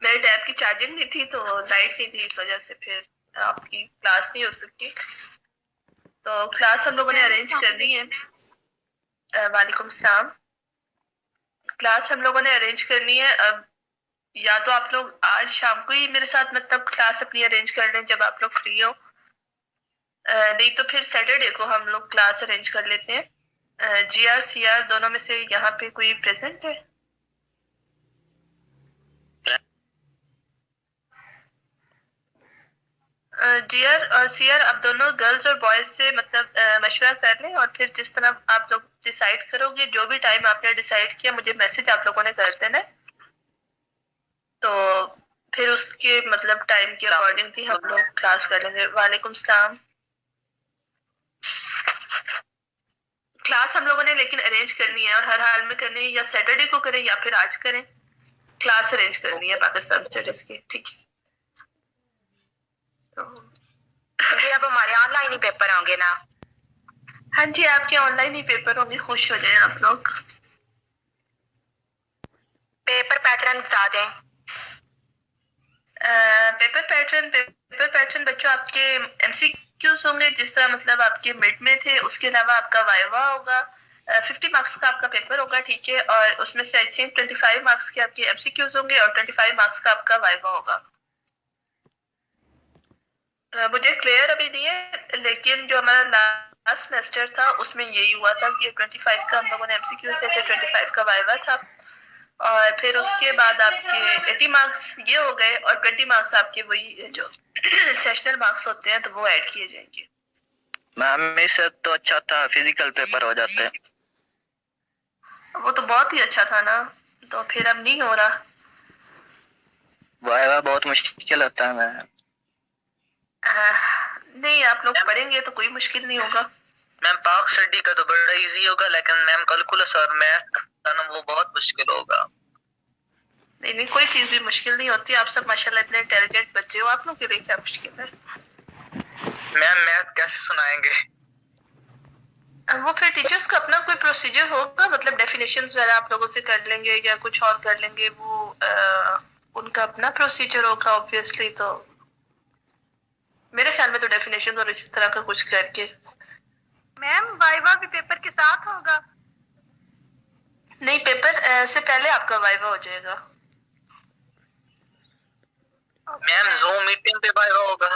मेरे टैब की चार्जिंग नहीं थी, तो लाइट नहीं थी, इस वजह से फिर आपकी क्लास नहीं हो सकती। तो क्लास हम लोगों ने अरेंज करनी है। वालेकुम सलाम। क्लास हम लोगों ने अरेंज करनी है। अब या तो आप लोग आज शाम को ही मेरे साथ मतलब क्लास अपनी अरेंज कर लें जब आप लोग फ्री हो, नहीं तो फिर सैटरडे को हम लोग क्लास अरेंज कर लेते हैं। जीआर सीआर दोनों में से यहाँ पे कोई प्रेजेंट है? जीआर और सीआर आप दोनों गर्ल्स और बॉयज से मतलब मशवरा कर लें, और फिर जिस तरह आप लोग डिसाइड करोगे, जो भी टाइम आपने डिसाइड किया मुझे मैसेज आप लोगों ने कर देना, तो फिर उसके मतलब टाइम के अकॉर्डिंग भी हम लोग क्लास कर लेंगे। वालेकुम सलाम। क्लास हम लोगों ने लेकिन अरेंज करनी है, और हर हाल में करनी है, या सैटरडे को करें या फिर आज करें। क्लास अरेंज करनी है पाकिस्तान स्टडीज की, ठीक है? ये अब हमारे ऑनलाइन ही पेपर होंगे ना? हाँ जी, आपके ऑनलाइन ही पेपर होंगे, खुश हो जाए आप लोग। पेपर पैटर्न बता दें। पेपर पैटर्न बच्चों आपके एमसीक्यूज होंगे, जिस तरह मतलब आपके मिड में थे। उसके अलावा आपका वाइवा होगा, 50 मार्क्स का आपका पेपर होगा, ठीक है? और उसमें से आई थिंक 25 मार्क्स के आपके एमसीक्यूज होंगे और 25 मार्क्स का आपका वाइवा होगा। मुझे क्लियर अभी नहीं है, लेकिन जो हमारा लास्ट सेमेस्टर था उसमें यही हुआ था कि 25 का हम लोगों ने एमसीक्यूज थे, 25 का वाइवा था, और फिर उसके बाद आपके 80 मार्क्स ये हो गए, और 20 मार्क्स आपके वही जो सेशनल मार्क्स होते हैं, तो वो ऐड किए जाएंगे। मैम इससे तो अच्छा था फिजिकल पेपर हो जाते हैं। वो तो बहुत ही अच्छा था ना, तो फिर अब नहीं हो रहा। वाइवा बहुत मुश्किल होता है मैम। नहीं, आप लोग पढ़ेंगे तो कोई मुश्किल नहीं होगा। मैम पाक स्टडी का तो बड़ा इजी होगा, लेकिन मैम कैलकुलस और मैथ का ना वो बहुत मुश्किल होगा। नहीं नहीं, कोई चीज भी मुश्किल नहीं होती। आप सब माशाल्लाह इतने इंटेलिजेंट बच्चे हो, आप लोग के लिए क्या मुश्किल है? मैम मैथ कैसे सुनाएंगे? वो फिर टीचर्स का अपना कोई प्रोसीजर होगा, मतलब डेफिनेशंस वगैरह आप लोगों से कर लेंगे या कुछ और कर लेंगे, वो उनका अपना प्रोसीजर होगा ऑब्वियसली। तो मेरे ख्याल में तो डेफिनेशन और इस तरह का कुछ करके। मैम वाइवा भी पेपर के साथ होगा? नहीं, पेपर से पहले आपका वाइवा हो जाएगा। मैम जूम मीटिंग पे वाइवा होगा?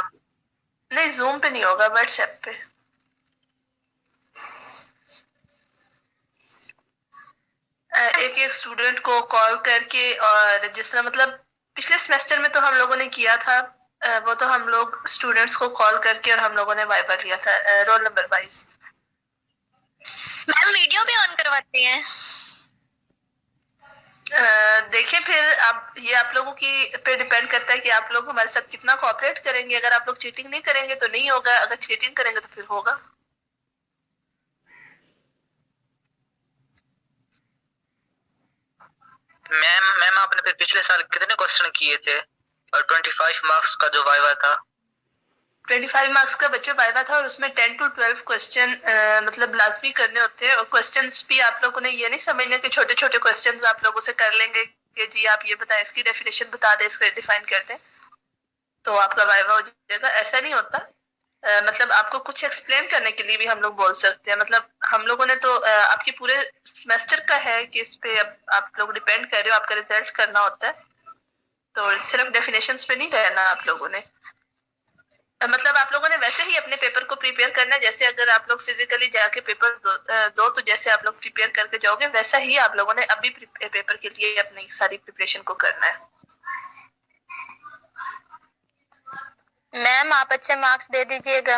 नहीं, जूम पे नहीं होगा, व्हाट्सएप पे। एक एक स्टूडेंट को कॉल करके, और जिस तरह मतलब पिछले सेमेस्टर में तो हम लोगों ने किया था, वो तो हम लोग स्टूडेंट्स को कॉल करके और हम लोगों ने वाइवा लिया था roll number wise. Ma'am video भी ऑन करवाते हैं? देखिए, फिर आप ये आप लोगों की पे डिपेंड करता है कि आप लोग हमारे साथ कितना कोऑपरेट करेंगे। अगर आप लोग चीटिंग नहीं करेंगे तो नहीं होगा, अगर चीटिंग करेंगे तो फिर होगा। मैम आपने फिर पिछले साल कितने क्वेश्चन किए थे, और 25 मार्क्स का जो वाइवा था? 25 मार्क्स का बच्चों वाइवा था, और उसमें 10 to 12 क्वेश्चन मतलब लाजमी करने होते हैं। और क्वेश्चंस भी आप लोगों ने ये नहीं समझना कि छोटे छोटे क्वेश्चंस आप लोगों से कर लेंगे कि जी आप ये बताएं, इसकी डेफिनेशन बता दें, इसको डिफाइन कर दें, तो आपका वाइवा हो जाएगा। ऐसा नहीं होता। मतलब आपको कुछ एक्सप्लेन करने के लिए भी हम लोग बोल सकते हैं। मतलब हम लोगों ने तो आपके पूरे सेमेस्टर का है कि इस पे अब आप लोग डिपेंड कर रहे हो, आपका रिजल्ट करना होता है, तो सिर्फ डेफिनेशंस पे नहीं रहना आप लोगों ने। मतलब आप लोगों ने वैसे ही अपने पेपर को प्रिपेयर करना है, जैसे अगर आप लोग फिजिकली जाके पेपर दो तो जैसे आप लोग प्रिपेयर करके जाओगे, वैसा ही आप लोगों ने अभी पेपर के लिए अपनी सारी प्रिपरेशन को करना है। मैम आप अच्छे मार्क्स दे दीजिएगा।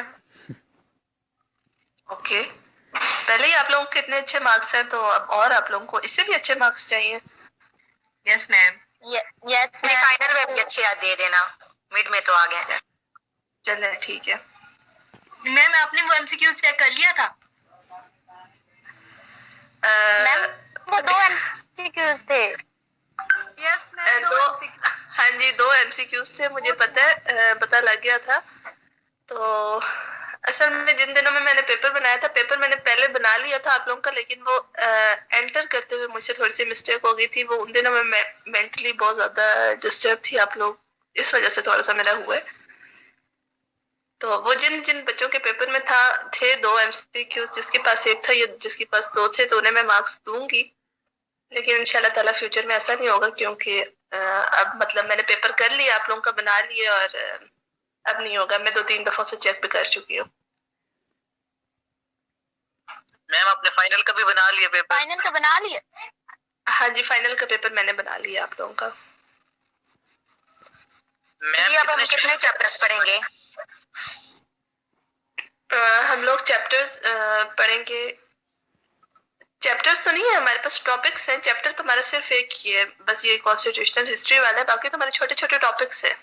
ओके, पहले ही आप लोगों के इतने अच्छे मार्क्स हैं, तो अब और आप लोगों को इससे भी अच्छे मार्क्स चाहिए। Yes ma'am. Yes ma'am. Final में भी अच्छे दे देना, मिड में तो आ गए। चलिए ठीक है। मैम आपने वो एमसीक्यू चेक कर लिया था? मैम वो 2 एमसीक्यूज थे। यस मैम, हाँ जी 2 एमसीक्यूज थे, मुझे पता है, पता लग गया था। तो असल में जिन दिनों में मैंने पेपर बनाया था, पेपर मैंने पहले बना लिया था आप लोगों का, लेकिन वो एंटर करते हुए मुझसे थोड़ी सी मिस्टेक हो गई थी। वो उन दिनों में मेंटली बहुत ज्यादा डिस्टर्ब थी आप लोग, इस वजह से थोड़ा सा मेरा हुआ है। तो वो जिन जिन बच्चों के पेपर में थे 2 एमसीक्यूज, जिसके पास 1 था या जिसके पास 2 थे, तो उन्हें मैं मार्क्स दूंगी। लेकिन इंशाल्लाह ताला फ्यूचर में ऐसा नहीं होगा, क्योंकि अब मतलब मैंने पेपर कर लिया, आप लोगों का बना लिया, और अब नहीं होगा। मैं 2-3 दफा से चेक भी कर चुकी हूँ। मैम आपने फाइनल का भी बना लिया पेपर? फाइनल का बना लिया? हाँ जी, फाइनल का पेपर मैंने बना लिया आप लोगों का। मैम अब हम कितने चैप्टर्स पढ़ेंगे? हम लोग चैप्टर्स पढ़ेंगे। चैप्टर्स तो नहीं है हमारे पास, टॉपिक्स हैं। चैप्टर तो हमारा सिर्फ एक ही है, बस ये कॉन्स्टिट्यूशनल हिस्ट्री वाला है। बाकी तो हमारे छोटे छोटे टॉपिक्स हैं।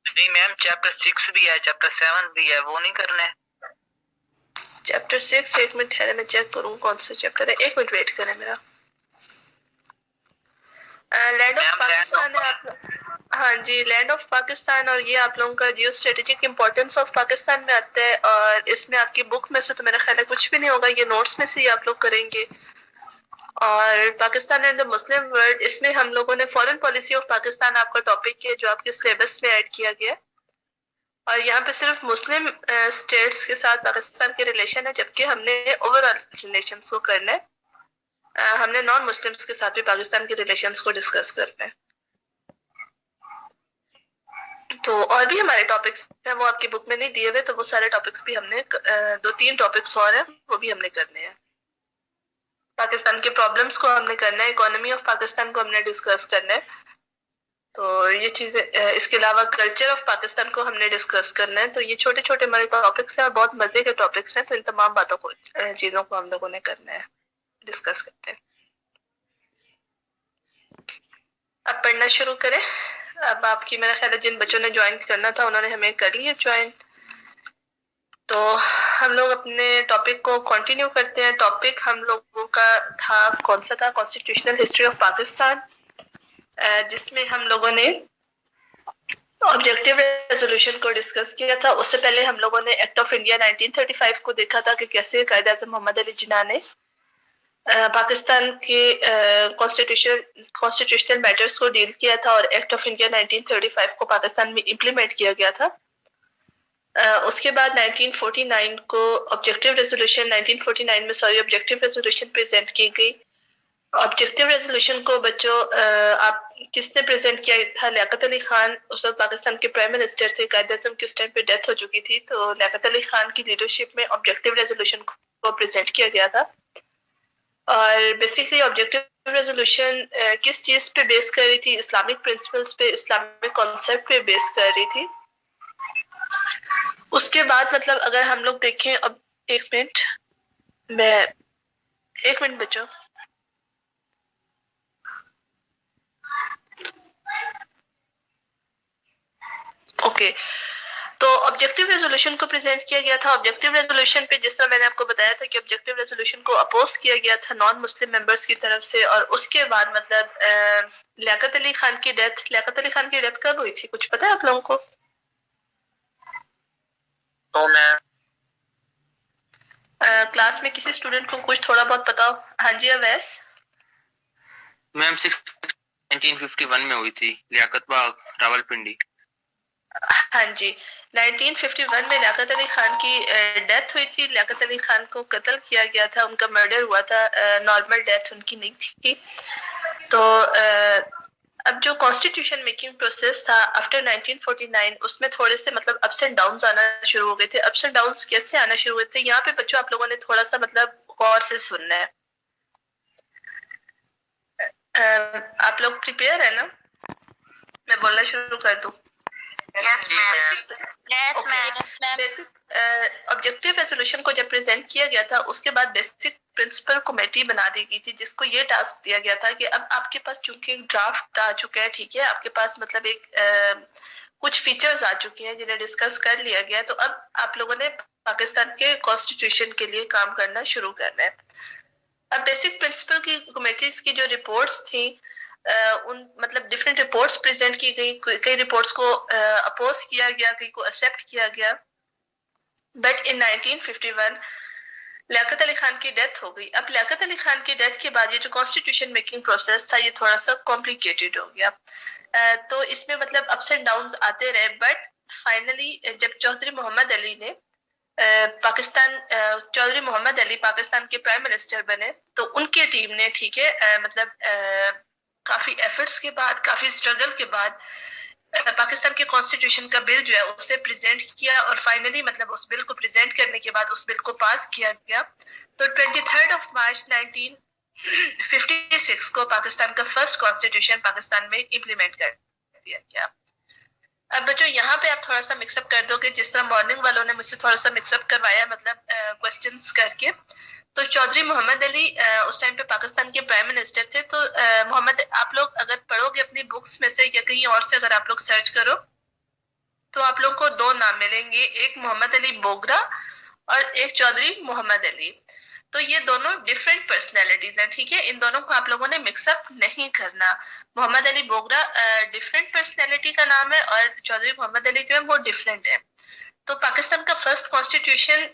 नहीं मैम, चैप्टर 6 भी है, चैप्टर 7 भी है, वो नहीं करना है? चैप्टर 6, एक मिनट ठहरे, मैं चेक करूँ कौन सा चैप्टर है। एक मिनट वेट करें मेरा। लैंड ऑफ पाकिस्तान है आप। हाँ जी, लैंड ऑफ पाकिस्तान, और ये आप लोगों का geo strategic importance of Pakistan में आता है। और इसमें आपकी बुक में से तो मेरा ख्याल है कुछ भी नहीं होगा, ये नोट्स में से ही आप लोग करेंगे। और Pakistan and the Muslim world, इसमें हम लोगों ने फॉरेन पॉलिसी ऑफ पाकिस्तान आपका टॉपिक है, जो आपके सिलेबस में ऐड किया गया है। और यहाँ पे सिर्फ मुस्लिम स्टेट्स के साथ पाकिस्तान के रिलेशन है, जबकि हमने ओवरऑल रिलेशन को करना है। हमने नॉन मुस्लिम्स के साथ भी पाकिस्तान के रिलेशंस को डिस्कस करना है। तो और भी हमारे टॉपिक्स हैं, वो आपकी बुक में नहीं दिए हुए, तो वो सारे टॉपिक्स भी हमने 2-3 टॉपिक्स और हैं, वो भी हमने करने हैं। पाकिस्तान के प्रॉब्लम्स को हमने करना है, इकोनॉमी ऑफ पाकिस्तान को हमने डिस्कस करना है। तो ये चीजें, इसके अलावा कल्चर ऑफ पाकिस्तान को हमने डिस्कस करना है। तो ये छोटे छोटे हमारे टॉपिक्स हैं और बहुत मजे के टॉपिक्स हैं। तो इन तमाम बातों को, चीजों को हम लोगों ने करना है, डिस्कस करते हैं। अब पढ़ना शुरू करें। अब आपकी, मेरा ख्याल है जिन बच्चों ने ज्वाइन करना था उन्होंने हमें कर लिया ज्वाइन। तो हम लोग अपने टॉपिक को कंटिन्यू करते हैं। टॉपिक हम लोगों का था, कौन सा था? कॉन्स्टिट्यूशनल हिस्ट्री ऑफ पाकिस्तान, जिसमें हम लोगों ने ऑब्जेक्टिव रेजोल्यूशन को डिस्कस किया था। उससे पहले हम लोगों ने एक्ट ऑफ इंडिया 1935 को देखा था कि कैसे कायद आज़म मोहम्मद अली जिन्ना ने पाकिस्तान के कॉन्स्टिट्यूशनल मैटर्स को डील किया था, और एक्ट ऑफ इंडिया 1935 को पाकिस्तान में इम्प्लीमेंट किया गया था। उसके बाद 1949 को ऑब्जेक्टिव रेजोल्यूशन प्रेजेंट की गई। ऑब्जेक्टिव रेजोल्यूशन को बच्चों, आप किसने प्रेजेंट किया था? लियाकत अली खान। उस वक्त पाकिस्तान के प्राइम मिनिस्टर थे, कायद आज़म की उस टाइम पे डेथ हो चुकी थी। तो लियाकत अली खान की लीडरशिप में ऑब्जेक्टिव रेजोल्यूशन को प्रेजेंट किया गया था। और बेसिकली ऑब्जेक्टिव रेजोल्यूशन किस चीज पे बेस कर रही थी? इस्लामिक प्रिंसिपल्स पे, इस्लामिक कॉन्सेप्ट पे बेस कर रही थी। उसके बाद मतलब अगर हम लोग देखें, अब एक मिनट बच्चों, ओके। तो ऑब्जेक्टिव रेजोल्यूशन को प्रेजेंट किया गया था। ऑब्जेक्टिव रेजोल्यूशन पे, जिस तरह मैंने आपको बताया था कि ऑब्जेक्टिव रेजोल्यूशन को अपोज किया गया था नॉन मुस्लिम मेंबर्स की तरफ से। और उसके बाद मतलब लियाकत अली खान की डेथ कब हुई थी? कुछ पता है आप लोगों को? तो मैं क्लास में किसी स्टूडेंट को कुछ थोड़ा बहुत पता हो? हाँ जी अवैस। मैम 1951 में हुई थी, लियाकत बाग, रावलपिंडी। हाँ जी, 1951 में लियाकत अली खान की डेथ हुई थी। लियाकत अली खान को कत्ल किया गया था, उनका मर्डर हुआ था। नॉर्मल डेथ उनकी नहीं थी। तो अब जो कॉन्स्टिट्यूशन मेकिंग प्रोसेस था आफ्टर 1949, उसमें थोड़े से मतलब अप्स एंड डाउन्स आना शुरू हो गए थे। अप्स एंड डाउन्स कैसे आना शुरू हुए थे? यहाँ पे बच्चों आप लोगों ने थोड़ा सा मतलब गौर से सुनना है। आप लोग प्रिपेयर है ना? मैं बोलना शुरू कर दूं? Yes ma'am. Basic objective resolution को जब प्रेजेंट किया गया था, उसके बाद बेसिक प्रिंसिपल कमेटी बना दी गई थी, जिसको ये टास्क दिया गया था कि अब आपके पास चूंकि एक ड्राफ्ट आ चुका है, ठीक है, आपके पास मतलब एक कुछ फीचर्स आ चुके हैं जिन्हें डिस्कस कर लिया गया है। तो अब आप लोगों ने पाकिस्तान के कॉन्स्टिट्यूशन के लिए काम करना शुरू करना है। अब बेसिक प्रिंसिपल की कमेटीज की जो रिपोर्ट्स थी, उन मतलब डिफरेंट रिपोर्ट्स प्रेजेंट की गई, कई रिपोर्ट्स को अपोज किया गया, कई को एक्सेप्ट किया गया। बट इन 1951 लियाकत अली खान की डेथ हो गई। अब लियाकत अली खान की डेथ के बाद ये जो कॉन्स्टिट्यूशन मेकिंग प्रोसेस था ये थोड़ा सा कॉम्प्लिकेटेड हो गया। तो इसमें मतलब अप्स एंड डाउन्स आते रहे, बट फाइनली जब चौधरी मोहम्मद अली ने चौधरी मोहम्मद अली पाकिस्तान के प्राइम मिनिस्टर बने, तो उनकी टीम ने ठीक है मतलब काफी एफर्ट्स के बाद, काफी स्ट्रगल के बाद पाकिस्तान के कॉन्स्टिट्यूशन का बिल जो है उसे प्रेजेंट किया और फाइनली मतलब उस बिल को प्रेजेंट करने के बाद उस बिल को पास किया गया। तो 23 मार्च 1956 को पाकिस्तान का फर्स्ट कॉन्स्टिट्यूशन पाकिस्तान में इम्प्लीमेंट कर दिया गया। अब बच्चों यहाँ पे आप थोड़ा सा मिक्सअप कर दोगे, जिस तरह मॉर्निंग वालों ने मुझसे थोड़ा सा मिक्सअप करवाया मतलब क्वेश्चंस करके। तो चौधरी मोहम्मद अली उस टाइम पे पाकिस्तान के प्राइम मिनिस्टर थे। तो मोहम्मद, आप लोग अगर पढ़ोगे अपनी बुक्स में से या कहीं और से अगर आप लोग सर्च करो तो आप लोग को दो नाम मिलेंगे, एक मोहम्मद अली बोगरा और एक चौधरी मोहम्मद अली। तो ये दोनों डिफरेंट पर्सनैलिटीज हैं, ठीक है, इन दोनों को आप लोगों ने मिक्सअप नहीं करना। मोहम्मद अली बोगरा डिफरेंट पर्सनैलिटी का नाम है और चौधरी मोहम्मद अली जो है वो डिफरेंट है। तो पाकिस्तान का फर्स्ट कॉन्स्टिट्यूशन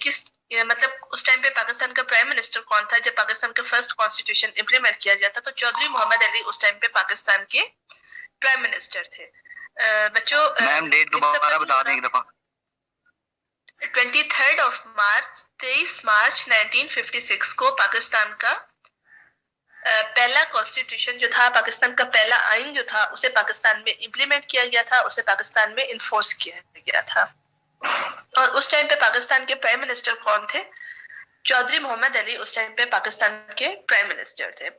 किस मतलब उस टाइम पे पाकिस्तान का प्राइम मिनिस्टर कौन था जब पाकिस्तान का फर्स्ट कॉन्स्टिट्यूशन इम्प्लीमेंट किया गया था? तो चौधरी मोहम्मद अली उस टाइम पे पाकिस्तान के प्राइम मिनिस्टर थे। बच्चों मैम डेट दोबारा बता दें एक दफा। 23 मार्च 1956 को पाकिस्तान का पहला कॉन्स्टिट्यूशन जो था, पाकिस्तान का पहला आइन जो था, उसे पाकिस्तान में इम्प्लीमेंट किया गया था, उसे पाकिस्तान में इन्फोर्स किया गया था। और उस टाइम पे पाकिस्तान के प्राइम मिनिस्टर कौन थे? चौधरी मोहम्मद अली उस टाइम पे पाकिस्तान के प्राइम मिनिस्टर थे।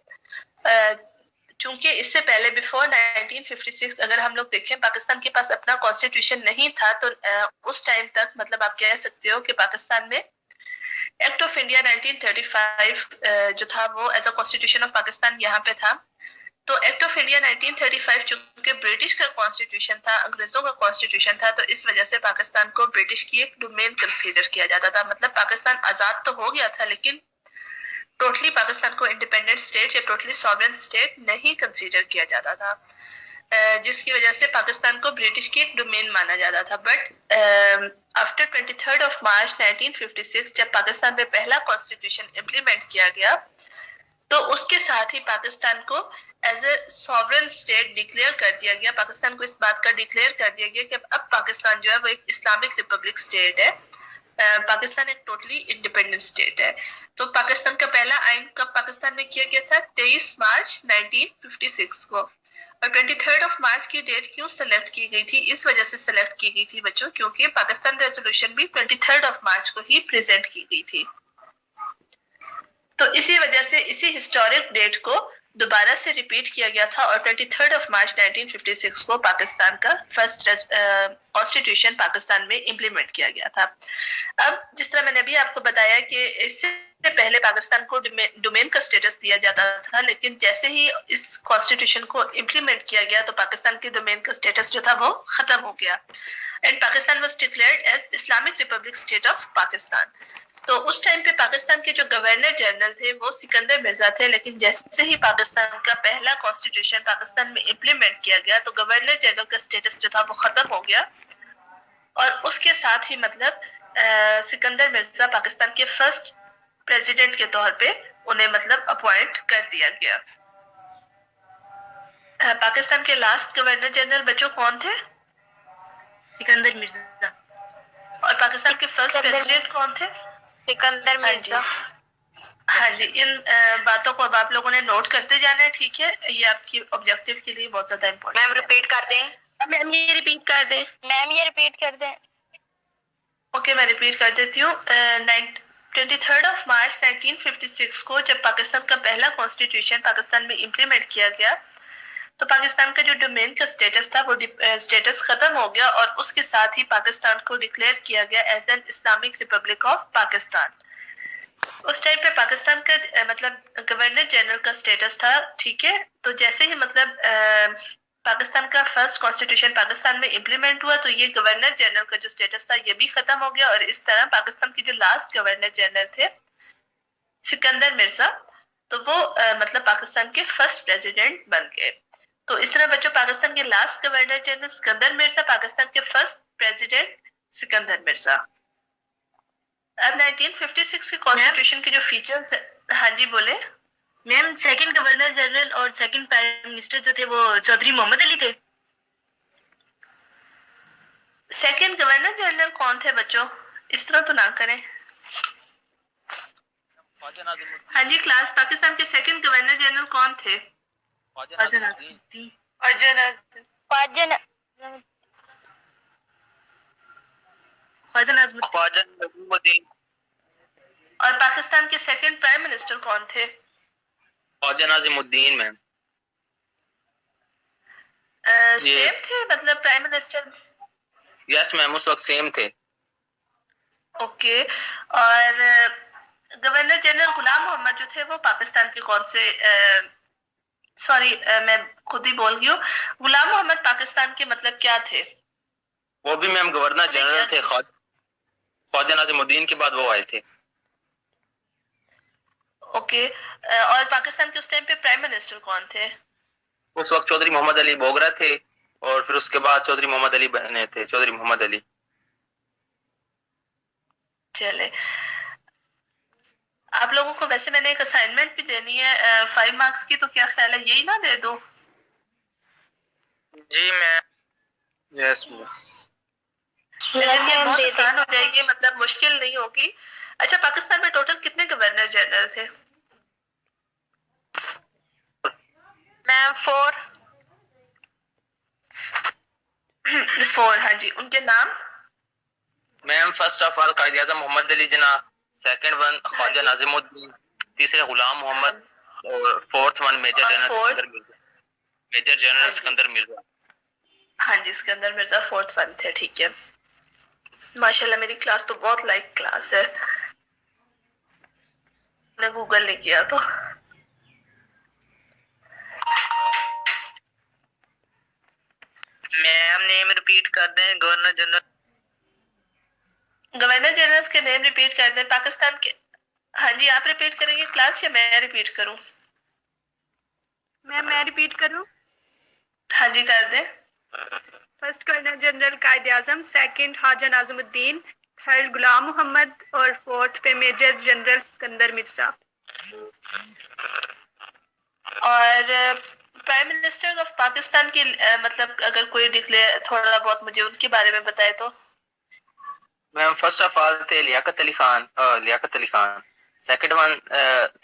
चूंकि इससे पहले बिफोर 1956 अगर हम लोग देखें पाकिस्तान के पास अपना कॉन्स्टिट्यूशन नहीं था, तो उस टाइम तक मतलब आप कह सकते हो कि पाकिस्तान में एक्ट ऑफ इंडिया 1935 जो था वो as a constitution of Pakistan यहाँ पे था। तो एक्ट ऑफ इंडिया 1935 चूंकि ब्रिटिश का कॉन्स्टिट्यूशन था, अंग्रेजों का कॉन्स्टिट्यूशन था, तो इस वजह से पाकिस्तान को ब्रिटिश की एक डोमेन कंसीडर किया जाता था। मतलब पाकिस्तान आजाद तो हो गया था लेकिन टोटली पाकिस्तान को इंडिपेंडेंट स्टेट या टोटली सॉवरेन स्टेट नहीं कंसीडर किया जाता था, जिसकी वजह से पाकिस्तान को ब्रिटिश की एक डोमेन माना जाता था। बट आफ्टर 23 मार्च 1956 जब पाकिस्तान में पहला कॉन्स्टिट्यूशन इम्प्लीमेंट किया गया, तो उसके साथ ही पाकिस्तान को as a sovereign state declare कर दिया गया। पाकिस्तान को इस बात का डिक्लेयर कर दिया गया कि अब पाकिस्तान जो है वो एक इस्लामिक रिपब्लिक स्टेट है, पाकिस्तान एक टोटली इंडिपेंडेंट स्टेट है। तो पाकिस्तान का पहला आइन कब पाकिस्तान में किया गया था? 23 मार्च 1956 को। और 23 मार्च की डेट क्यों सेलेक्ट की गई थी? इस वजह से सेलेक्ट की गई थी बच्चों क्योंकि पाकिस्तान रेजोल्यूशन भी 23 मार्च को ही प्रेजेंट की गई थी। तो इसी वजह से इसी हिस्टोरिक डेट को दोबारा से रिपीट किया गया था और 23 मार्च 1956 को पाकिस्तान का फर्स्ट कॉन्स्टिट्यूशन पाकिस्तान में इम्प्लीमेंट किया गया था। अब जिस तरह मैंने अभी आपको बताया कि इससे पहले पाकिस्तान को डोमेन का स्टेटस दिया जाता था, लेकिन जैसे ही इस कॉन्स्टिट्यूशन को इम्प्लीमेंट किया गया तो पाकिस्तान के डोमेन का स्टेटस जो था वो खत्म हो गया and Pakistan was declared as Islamic republic state of Pakistan. तो उस टाइम पे पाकिस्तान के जो गवर्नर जनरल थे वो सिकंदर मिर्जा थे, लेकिन जैसे ही पाकिस्तान का पहला कॉन्स्टिट्यूशन पाकिस्तान में इम्प्लीमेंट किया गया तो गवर्नर जनरल का स्टेटस जो था वो खत्म हो गया और उसके साथ ही मतलब सिकंदर मिर्जा पाकिस्तान के फर्स्ट प्रेसिडेंट के तौर पे उन्हें मतलब अपॉइंट कर दिया गया। पाकिस्तान के लास्ट गवर्नर जनरल बच्चों कौन थे? सिकंदर मिर्जा। और पाकिस्तान के फर्स्ट प्रेसिडेंट कौन थे? सिकंदर मिर्जा। हाँ जी, इन बातों को अब आप लोगों ने नोट करते जाना है, ठीक है? ये आपकी ऑब्जेक्टिव के लिए बहुत ज्यादा इम्पोर्टेंट। मैम रिपीट कर दें। मैम ये रिपीट कर दें। मैम ये रिपीट कर दें। ओके, मैं रिपीट कर देती हूँ। 23 मार्च 1956 को जब पाकिस्तान का पहला कॉन्स्टिट्यूशन पाकिस्तान में इम्प्लीमेंट किया गया तो पाकिस्तान का जो डोमेन का स्टेटस था वो स्टेटस खत्म हो गया और उसके साथ ही पाकिस्तान को डिक्लेयर किया गया as an Islamic republic of Pakistan. उस टाइम पे पाकिस्तान का मतलब गवर्नर जनरल का स्टेटस था, ठीक है? तो जैसे ही मतलब पाकिस्तान का फर्स्ट कॉन्स्टिट्यूशन पाकिस्तान में इम्प्लीमेंट हुआ तो ये गवर्नर जनरल का जो स्टेटस था ये भी खत्म हो गया और इस तरह पाकिस्तान के जो लास्ट गवर्नर जनरल थे सिकंदर मिर्जा, तो वो मतलब पाकिस्तान के फर्स्ट प्रेसिडेंट बन गए। तो इस तरह बच्चों पाकिस्तान के last governor general Sikandar Mirza, Pakistan के फर्स्ट प्रेसिडेंट सिकंदर मिर्जा। अब 1956 के कॉन्स्टिट्यूशन के जो फीचर्स, हाँ जी बोले मैम। सेकंड गवर्नर जनरल और सेकंड प्राइम मिनिस्टर जो थे वो चौधरी मोहम्मद अली थे। सेकंड गवर्नर जनरल कौन थे बच्चों? इस तरह तो ना करें। हाँ जी क्लास, पाकिस्तान के सेकंड गवर्नर जनरल कौन थे? ख्वाजा नाज़िमुद्दीन। ख्वाजा नजीमुद्दीन। और पाकिस्तान के सेकंड प्राइम मिनिस्टर कौन थे? ख्वाजा नाज़िमुद्दीन मैम। सेम थे मतलब प्राइम मिनिस्टर? यस मैम, उस वक्त सेम थे। ओके। और गवर्नर जनरल गुलाम मोहम्मद जो थे वो पाकिस्तान के कौन से, सॉरी मैं खुद ही बोल गई हूँ, गुलाम मोहम्मद पाकिस्तान के मतलब क्या थे? वो भी मैम गवर्नर जनरल थे। ख्वाजा नाज़िमुद्दीन के बाद वो आए थे। ओके। और पाकिस्तान के उस टाइम पे प्राइम मिनिस्टर कौन थे? उस वक्त चौधरी मोहम्मद अली बोगरा थे और फिर उसके बाद चौधरी मोहम्मद अली बने थे, चौधरी मोहम्मद अली। चले, आप लोगों को वैसे मैंने एक असाइनमेंट भी देनी है 5 मार्क्स की, तो क्या ख्याल है यही ना दे दो? जी मैम। यस लेकिन ये बहुत आसान हो जाएगी, मतलब मुश्किल नहीं होगी। अच्छा, पाकिस्तान में टोटल कितने गवर्नर जनरल थे? मैम 4। 4, हाँ जी। उनके नाम? Ma'am first of all Quaid Azam Mohammad Ali Jinnah, second one Khwaja Nazimuddin, तीसरे गुलाम मोहम्मद, और fourth one major general Sikandar Mirza. Major general Sikandar Mirza. हाँ जी, सिकंदर मिर्जा 4th वन थे। ठीक है, माशाल्लाह मेरी क्लास तो बहुत लाइक क्लास है, मैं गूगल नहीं किया तो। मैम नेम रिपीट कर दें गवर्नर जनरल। गवर्नर जनरल्स के नेम रिपीट कर दें पाकिस्तान के। हाँ जी, आप रिपीट करेंगे क्लास या मैं रिपीट करूं? मैं रिपीट करूं? हाँ जी कर दें। फर्स्ट गवर्नर जनरल कायद आजम, सेकंड ख्वाजा नाज़िमुद्दीन, थर्ड गुलाम मोहम्मद और फोर्थ पे मेजर जनरल सिकंदर मिर्जा। और प्राइम मिनिस्टर ऑफ पाकिस्तान की मतलब अगर कोई डिक्लेयर थोड़ा बहुत मुझे उनके बारे में बताए तो। मैम फर्स्ट ऑफ ऑल थे लियाकत अली खान, सेकंड वन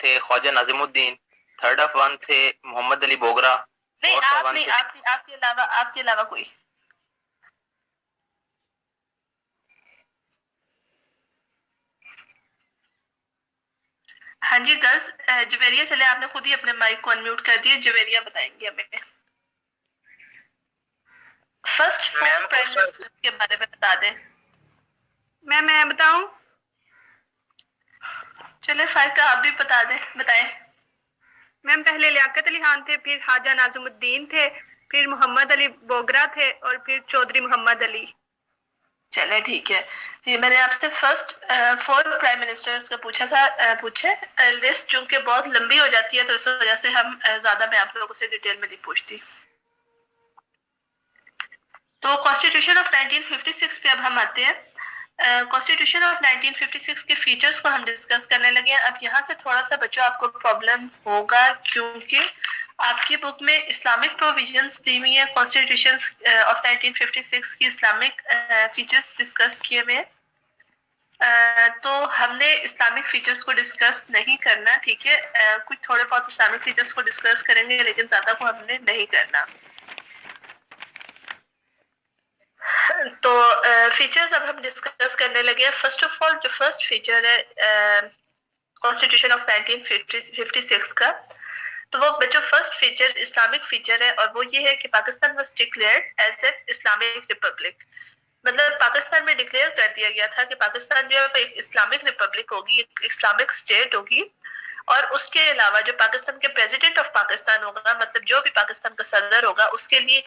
थे Khwaja Nazimuddin, third of one थे मोहम्मद अली बोगरा। नहीं, आप नहीं, आपके अलावा कोई। हाँ जी गर्ल्स, जवेरिया चले, आपने खुद ही अपने माइक को अनम्यूट कर दिया। जवेरिया बताएंगे हमें फर्स्ट 4 प्राइम मिनिस्टर के बारे में बता दें। मैं बताऊं? चले 5 का आप भी बता दें, बताएं। मैम पहले लियाकत अली खान थे, फिर ख्वाजा नाज़िमुद्दीन थे, फिर मोहम्मद अली बोगरा थे और फिर चौधरी मोहम्मद अली। चले ठीक है, ये मैंने आपसे फर्स्ट 4 प्राइम मिनिस्टर्स का पूछा था। पूछे लिस्ट चूंकि बहुत लंबी हो जाती है तो इस वजह से हम ज्यादा मैं आप लोगों से डिटेल में नहीं पूछती। तो कॉन्स्टिट्यूशन ऑफ 1956 पे अब हम आते हैं। कॉन्स्टिट्यूशन ऑफ 1956 के फीचर्स को हम डिस्कस करने लगे हैं। अब यहाँ से थोड़ा सा बच्चों आपको प्रॉब्लम होगा क्योंकि आपकी बुक में इस्लामिक प्रोविजंस दी हुई है। कॉन्स्टिट्यूशन ऑफ 1956 की इस्लामिक फीचर्स डिस्कस किए हुए। तो हमने इस्लामिक फीचर्स को डिस्कस नहीं करना, ठीक है। कुछ थोड़े बहुत इस्लामिक फीचर्स को डिस्कस करेंगे लेकिन ज्यादा को हमने नहीं करना। तो फीचर्स अब हम डिस्कस करने लगे हैं। फर्स्ट ऑफ ऑल जो फर्स्ट फीचर है कॉन्स्टिट्यूशन ऑफ 1956 का, तो वो जो फर्स्ट फीचर इस्लामिक फीचर है और वो ये है कि Pakistan was declared as an Islamic republic. मतलब पाकिस्तान में डिक्लेयर कर दिया गया था कि पाकिस्तान जो है एक इस्लामिक रिपब्लिक होगी, एक इस्लामिक स्टेट होगी। और उसके अलावा जो पाकिस्तान के प्रेसिडेंट ऑफ पाकिस्तान होगा, मतलब जो भी पाकिस्तान का सदर होगा, उसके लिए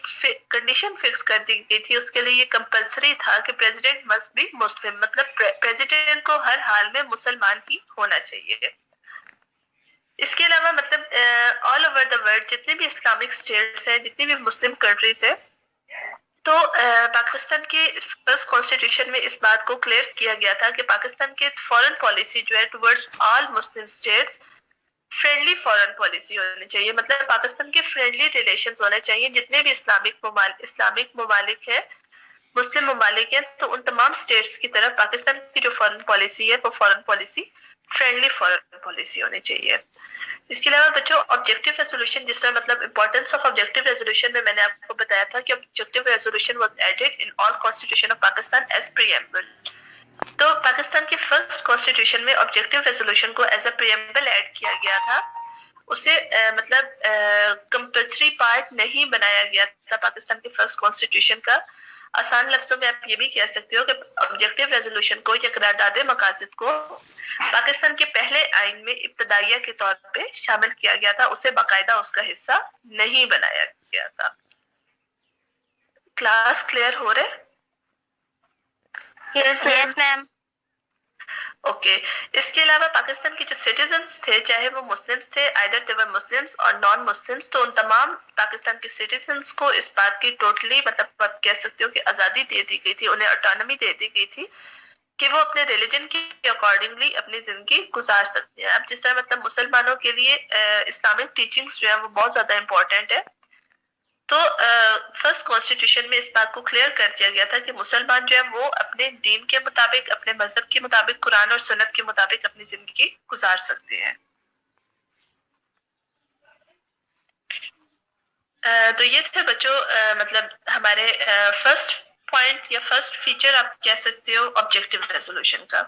कंडीशन फिक्स कर दी गई थी। उसके लिए ये कंपलसरी था कि प्रेसिडेंट मस्ट बी मुस्लिम, मतलब प्रेसिडेंट को हर हाल में मुसलमान ही होना चाहिए। इसके अलावा मतलब ऑल ओवर द वर्ल्ड जितने भी इस्लामिक स्टेट्स हैं, जितनी भी मुस्लिम कंट्रीज है, तो पाकिस्तान के फर्स्ट कॉन्स्टिट्यूशन में इस बात को क्लियर किया गया था कि पाकिस्तान के फॉरेन पॉलिसी जो है टुवर्ड्स ऑल मुस्लिम स्टेट्स फ्रेंडली फॉरेन पॉलिसी होनी चाहिए। मतलब पाकिस्तान के फ्रेंडली रिलेशंस होने चाहिए जितने भी इस्लामिक ममालिक है, मुस्लिम ममालिक है, तो उन तमाम स्टेट्स की तरफ पाकिस्तान की जो फॉरेन पॉलिसी है वो foreign policy friendly foreign policy होनी चाहिए। इसके अलावा बच्चों ऑब्जेक्टिव रेजोल्यूशन, जिस तरह मतलब इंपॉर्टेंस ऑफ ऑब्जेक्टिव रेजोल्यूशन में मैंने आपको बताया था कि objective resolution was added in all constitution of Pakistan as preamble. तो पाकिस्तान के फर्स्ट कॉन्स्टिट्यूशन में ऑब्जेक्टिव रेजोल्यूशन को एज अ प्रीएम्बल ऐड किया गया था। उसे मतलब कंपल्सरी पार्ट नहीं बनाया गया था पाकिस्तान के फर्स्ट कॉन्स्टिट्यूशन का। आसान लफ्जों में आप ये भी कह सकते हो कि ऑब्जेक्टिव रेजोल्यूशन को या करारदाद मकासद को पाकिस्तान के पहले आइन में इब्तदाइया के तौर पे शामिल किया गया था, उसे बाकायदा उसका हिस्सा नहीं बनाया गया था। क्लास क्लियर हो रहे? Yes ma'am. ओके। इसके अलावा पाकिस्तान के जो सिटीजन्स थे, चाहे वो मुस्लिम्स थे, आइदर दे वर मुस्लिम्स और नॉन मुस्लिम्स, तो उन तमाम पाकिस्तान के सिटीजन्स को इस बात की टोटली मतलब आप कह सकते हो कि आज़ादी दे दी गई थी, उन्हें ऑटोनॉमी दे दी गई थी कि वो अपने रिलीजन के अकॉर्डिंगली अपनी जिंदगी गुजार सकते हैं। अब जिस तरह मतलब मुसलमानों के लिए इस्लामिक टीचिंग्स जो है वो बहुत ज्यादा इम्पोर्टेंट है, तो फर्स्ट कॉन्स्टिट्यूशन में इस बात को क्लियर कर दिया गया था कि मुसलमान जो है वो अपने दीन के मुताबिक, अपने मजहब के मुताबिक, कुरान और सुन्नत के मुताबिक अपनी जिंदगी गुजार सकते हैं। तो ये थे बच्चों मतलब हमारे फर्स्ट पॉइंट या फर्स्ट फीचर आप कह सकते हो ऑब्जेक्टिव रेजोल्यूशन का।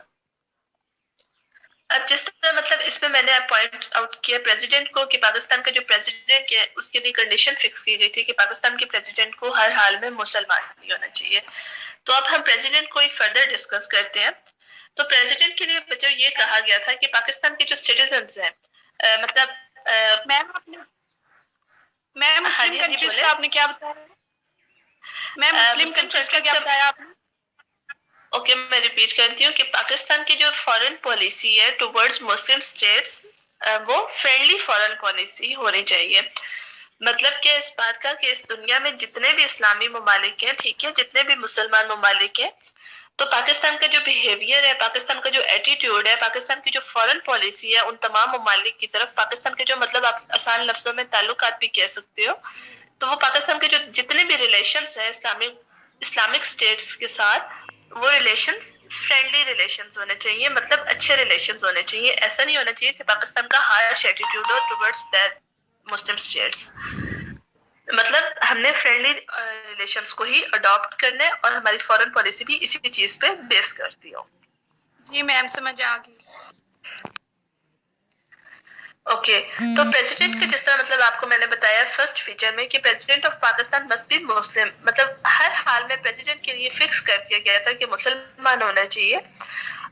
अब जिस तरह मतलब इसमें मैंने पॉइंट आउट किया प्रेसिडेंट को कि पाकिस्तान का जो प्रेसिडेंट है उसके लिए कंडीशन फिक्स की गई थी कि पाकिस्तान के प्रेसिडेंट को हर हाल में मुसलमान नहीं होना चाहिए। तो अब हम प्रेसिडेंट को फर्दर डिस्कस करते हैं। तो प्रेसिडेंट के लिए बच्चों ये कहा गया था कि पाकिस्तान के जो सिटीजन्स हैं मतलब मैम मुस्लिम कंट्रीज का आपने क्या बताया? मैम मुस्लिम कंट्रीज का क्या बताया आपने? ओके, मैं रिपीट करती हूँ कि पाकिस्तान की जो फॉरेन पॉलिसी है टुवर्ड्स मुस्लिम स्टेट्स वो फ्रेंडली फॉरेन पॉलिसी होनी चाहिए। मतलब क्या इस बात का कि इस दुनिया में जितने भी इस्लामी ममालिक हैं, ठीक है, जितने भी मुसलमान ममालिक हैं, तो पाकिस्तान का जो बिहेवियर है, पाकिस्तान का जो एटीट्यूड है, पाकिस्तान की जो फॉरेन पॉलिसी है उन तमाम ममालिक की तरफ, पाकिस्तान के जो मतलब आप आसान लफ्जों में ताल्लुकात भी कह सकते हो, तो वो पाकिस्तान के जो जितने भी रिलेशंस है इस्लामिक स्टेट्स के साथ, वो रिलेशंस फ्रेंडली रिलेशंस होने चाहिए, मतलब अच्छे रिलेशंस होने चाहिए। ऐसा नहीं होना चाहिए कि पाकिस्तान का हार्श एटीट्यूड हो टुवर्ड्स दैट मुस्लिम स्टेट्स। मतलब हमने फ्रेंडली रिलेशंस को ही अडॉप्ट करना है और हमारी फॉरेन पॉलिसी भी इसी चीज पे बेस करती हो। जी मैम समझ आ गई। ओके, तो प्रेसिडेंट का जिस तरह मतलब आपको मैंने बताया फर्स्ट फीचर में कि president of Pakistan must be Muslim, मतलब हर हाल में प्रेसिडेंट के लिए फिक्स कर दिया गया था कि मुसलमान होना चाहिए।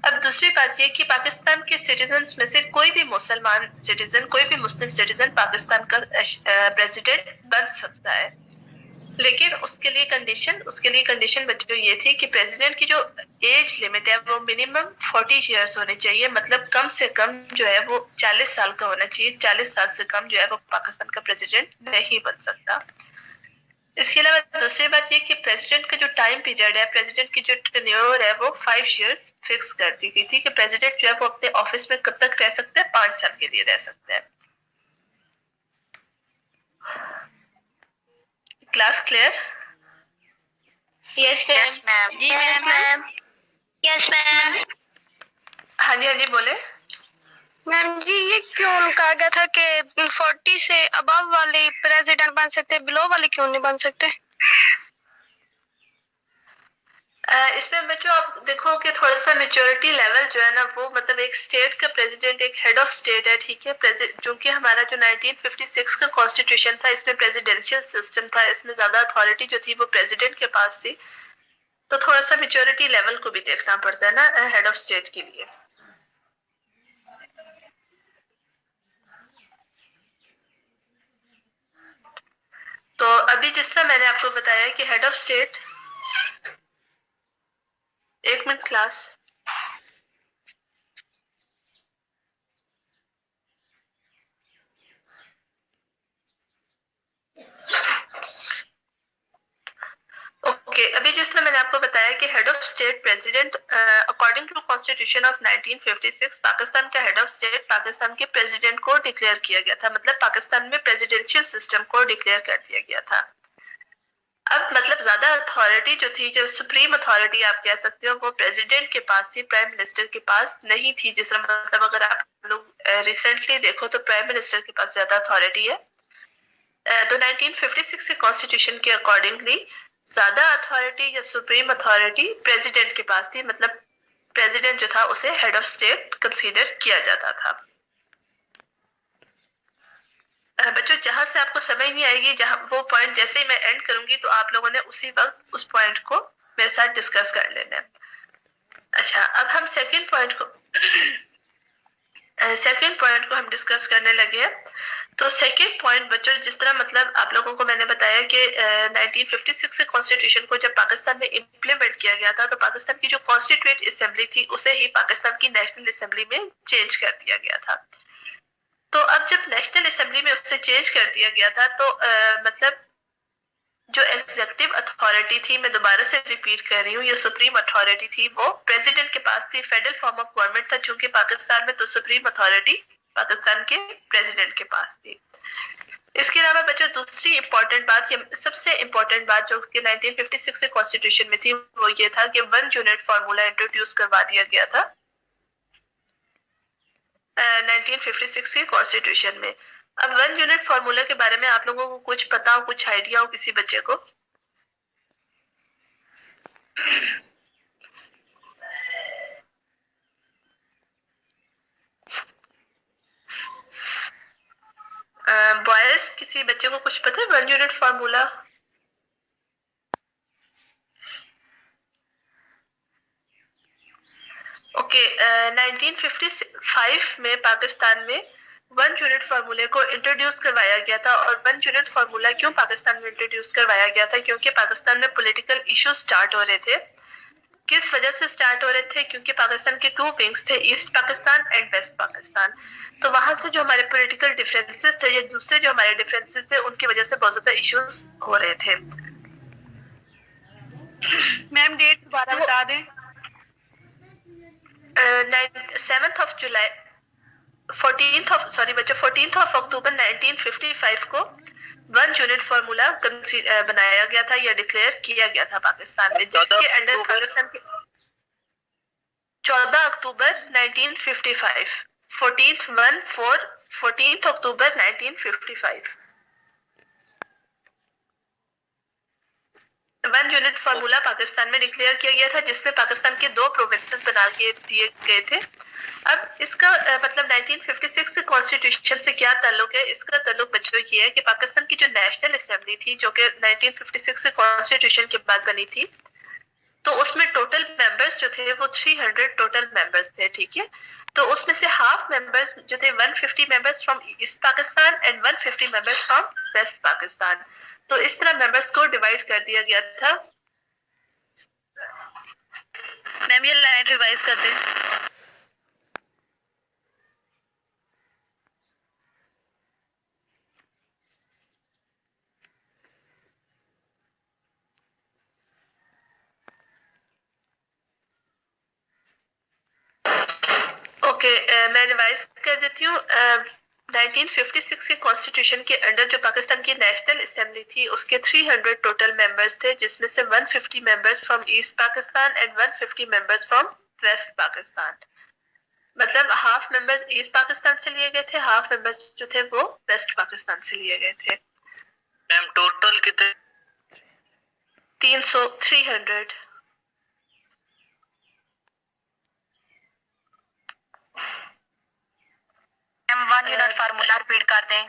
अब दूसरी बात ये कि पाकिस्तान के सिटीजन्स में से कोई भी मुसलमान सिटीजन, कोई भी मुस्लिम सिटीजन पाकिस्तान का प्रेसिडेंट बन सकता है, लेकिन उसके लिए कंडीशन बच्चों ये थी कि प्रेसिडेंट की जो एज लिमिट है वो मिनिमम 40 इयर्स होनी चाहिए, मतलब कम से कम जो है वो 40 साल का होना चाहिए। 40 साल से कम जो है वो पाकिस्तान का प्रेसिडेंट नहीं बन सकता। इसके अलावा दूसरी बात ये कि प्रेसिडेंट का जो टाइम पीरियड है, प्रेसिडेंट की जो टेन्योर है वो 5 इयर्स फिक्स कर दी गई थी कि प्रेसिडेंट जो है वो अपने ऑफिस में कब तक रह सकते हैं, 5 साल के लिए रह सकते हैं। Class clear? Yes ma'am. जी मैम। Yes ma'am. हाँ जी बोले। मैम जी ये क्यों कहा गया था कि 40 से अबव वाले प्रेसिडेंट बन सकते, बिलो वाले क्यों नहीं बन सकते? इसमें बच्चों आप देखो कि थोड़ा सा मेच्योरिटी लेवल जो है ना वो मतलब एक स्टेट का प्रेसिडेंट एक हेड ऑफ स्टेट है, ठीक है, जो कि हमारा जो 1956 का कॉन्स्टिट्यूशन था इसमें प्रेसिडेंशियल सिस्टम था, इसमें ज्यादा अथॉरिटी जो थी वो प्रेसिडेंट के पास थी, तो थोड़ा सा मेच्योरिटी लेवल को भी देखना पड़ता है ना हेड ऑफ स्टेट के लिए। तो अभी जिस तरह मैंने आपको बताया कि हेड ऑफ स्टेट, एक मिनट क्लास, आपको बताया कि head of state president according to constitution of 1956 Pakistan का हेड ऑफ स्टेट पाकिस्तान के प्रेसिडेंट को डिक्लेयर किया गया था, मतलब पाकिस्तान में प्रेसिडेंशियल सिस्टम को डिक्लेयर कर दिया गया था। अब मतलब ज्यादा अथॉरिटी जो थी, जो सुप्रीम अथॉरिटी आप कह सकते हो, वो प्रेसिडेंट के पास थी, प्राइम मिनिस्टर के पास नहीं थी। जिस तरह मतलब अगर आप लोग रिसेंटली देखो तो प्राइम मिनिस्टर के पास ज्यादा अथॉरिटी है। तो 1956 के कॉन्स्टिट्यूशन के अकॉर्डिंगली ज्यादा अथॉरिटी या सुप्रीम अथॉरिटी प्रेसिडेंट के पास थी, मतलब प्रेसिडेंट जो था उसे हेड ऑफ स्टेट कंसीडर किया जाता था। बच्चों जहां से आपको समझ नहीं आएगी, जहां वो पॉइंट जैसे ही मैं एंड करूंगी तो आप लोगों ने उसी वक्त उस पॉइंट को मेरे साथ डिस्कस कर लेना है। अच्छा, अब हम सेकंड पॉइंट को हम डिस्कस करने लगे हैं। तो सेकंड पॉइंट बच्चों, जिस तरह मतलब आप लोगों को मैंने बताया कि 1956 के कॉन्स्टिट्यूशन को जब पाकिस्तान में इम्प्लीमेंट किया गया था तो पाकिस्तान की जो कॉन्स्टिट्यूएंट असेंबली थी उसे ही पाकिस्तान की नेशनल असेंबली में चेंज कर दिया गया था। तो अब जब नेशनल असेंबली में उससे चेंज कर दिया गया था तो मतलब जो एग्जीक्यूटिव अथॉरिटी थी, मैं दोबारा से रिपीट कर रही हूँ, ये सुप्रीम अथॉरिटी थी, वो प्रेसिडेंट के पास थी। फेडरल फॉर्म ऑफ गवर्नमेंट था चूंकि पाकिस्तान में, तो सुप्रीम अथॉरिटी पाकिस्तान के प्रेसिडेंट के पास थी। इसके अलावा बच्चों दूसरी इंपॉर्टेंट बात, या सबसे इंपॉर्टेंट बात जो कि 1956 के कॉन्स्टिट्यूशन में थी, वो ये था कि 1 यूनिट फार्मूला इंट्रोड्यूस करवा दिया गया था 1956 के कॉन्स्टिट्यूशन में। अब 1 यूनिट फार्मूला के बारे में आप लोगों को कुछ पता हो, कुछ आइडिया हो किसी बच्चे को? बॉयज किसी बच्चे को कुछ पता है 1 यूनिट फार्मूला? ओके, 1955 में पाकिस्तान में 1 यूनिट फार्मूले को इंट्रोड्यूस करवाया गया था। और 1 यूनिट फार्मूला क्यों पाकिस्तान में इंट्रोड्यूस करवाया गया था? क्योंकि पाकिस्तान में पॉलिटिकल इश्यूज स्टार्ट हो रहे थे। किस वजह से स्टार्ट हो रहे थे? क्योंकि पाकिस्तान के 2 विंग्स थे, east Pakistan and west Pakistan. तो वहां से जो हमारे पॉलिटिकल डिफरेंसेस थे या दूसरे जो हमारे डिफरेंसेस थे, उनकी वजह से बहुत ज्यादा इश्यूज हो रहे थे। मैम डेट दोबारा बता दें। 7th of July 14th of October 1955 को 1 यूनिट फार्मूला बनाया गया था या डिक्लेयर किया गया था पाकिस्तान में, जिसके अंडर पाकिस्तान के 14 अक्टूबर 1955, 14th अक्टूबर 1955 1 यूनिट फार्मूला पाकिस्तान में डिक्लेयर किया गया था, जिसमें पाकिस्तान के 2 प्रोविंसेस बना के दिए गए थे। अब इसका मतलब 1956 के कॉन्स्टिट्यूशन से क्या ताल्लुक है? इसका ताल्लुक बच्चों ये है कि पाकिस्तान की जो नेशनल असेंबली थी, जो कि 1956 के कॉन्स्टिट्यूशन के बाद बनी थी, तो उसमें टोटल मेंबर्स जो थे वो 300 टोटल मेंबर्स थे, ठीक है। तो उसमें से हाफ मेंबर्स जो थे 150 members from east Pakistan and 150 members from west Pakistan. तो इस तरह मेंबर्स को डिवाइड कर दिया गया था। मैम ये लाइन रिवाइज कर दें। ओके, मैं रिवाइज कर देती हूँ। 1956 के कॉन्स्टिट्यूशन के अंडर जो पाकिस्तान की नेशनल असेंबली थी, उसके 300 टोटल मेंबर्स थे, जिसमें से 150 members from east Pakistan and 150 members from west Pakistan. मतलब हाफ मेंबर्स ईस्ट पाकिस्तान से लिए गए थे, हाफ मेंबर्स जो थे वो वेस्ट पाकिस्तान से लिए गए थे। मैम टोटल कितने? 300। मैम 1 यूनिट फार्मूला रिपीट कर दें।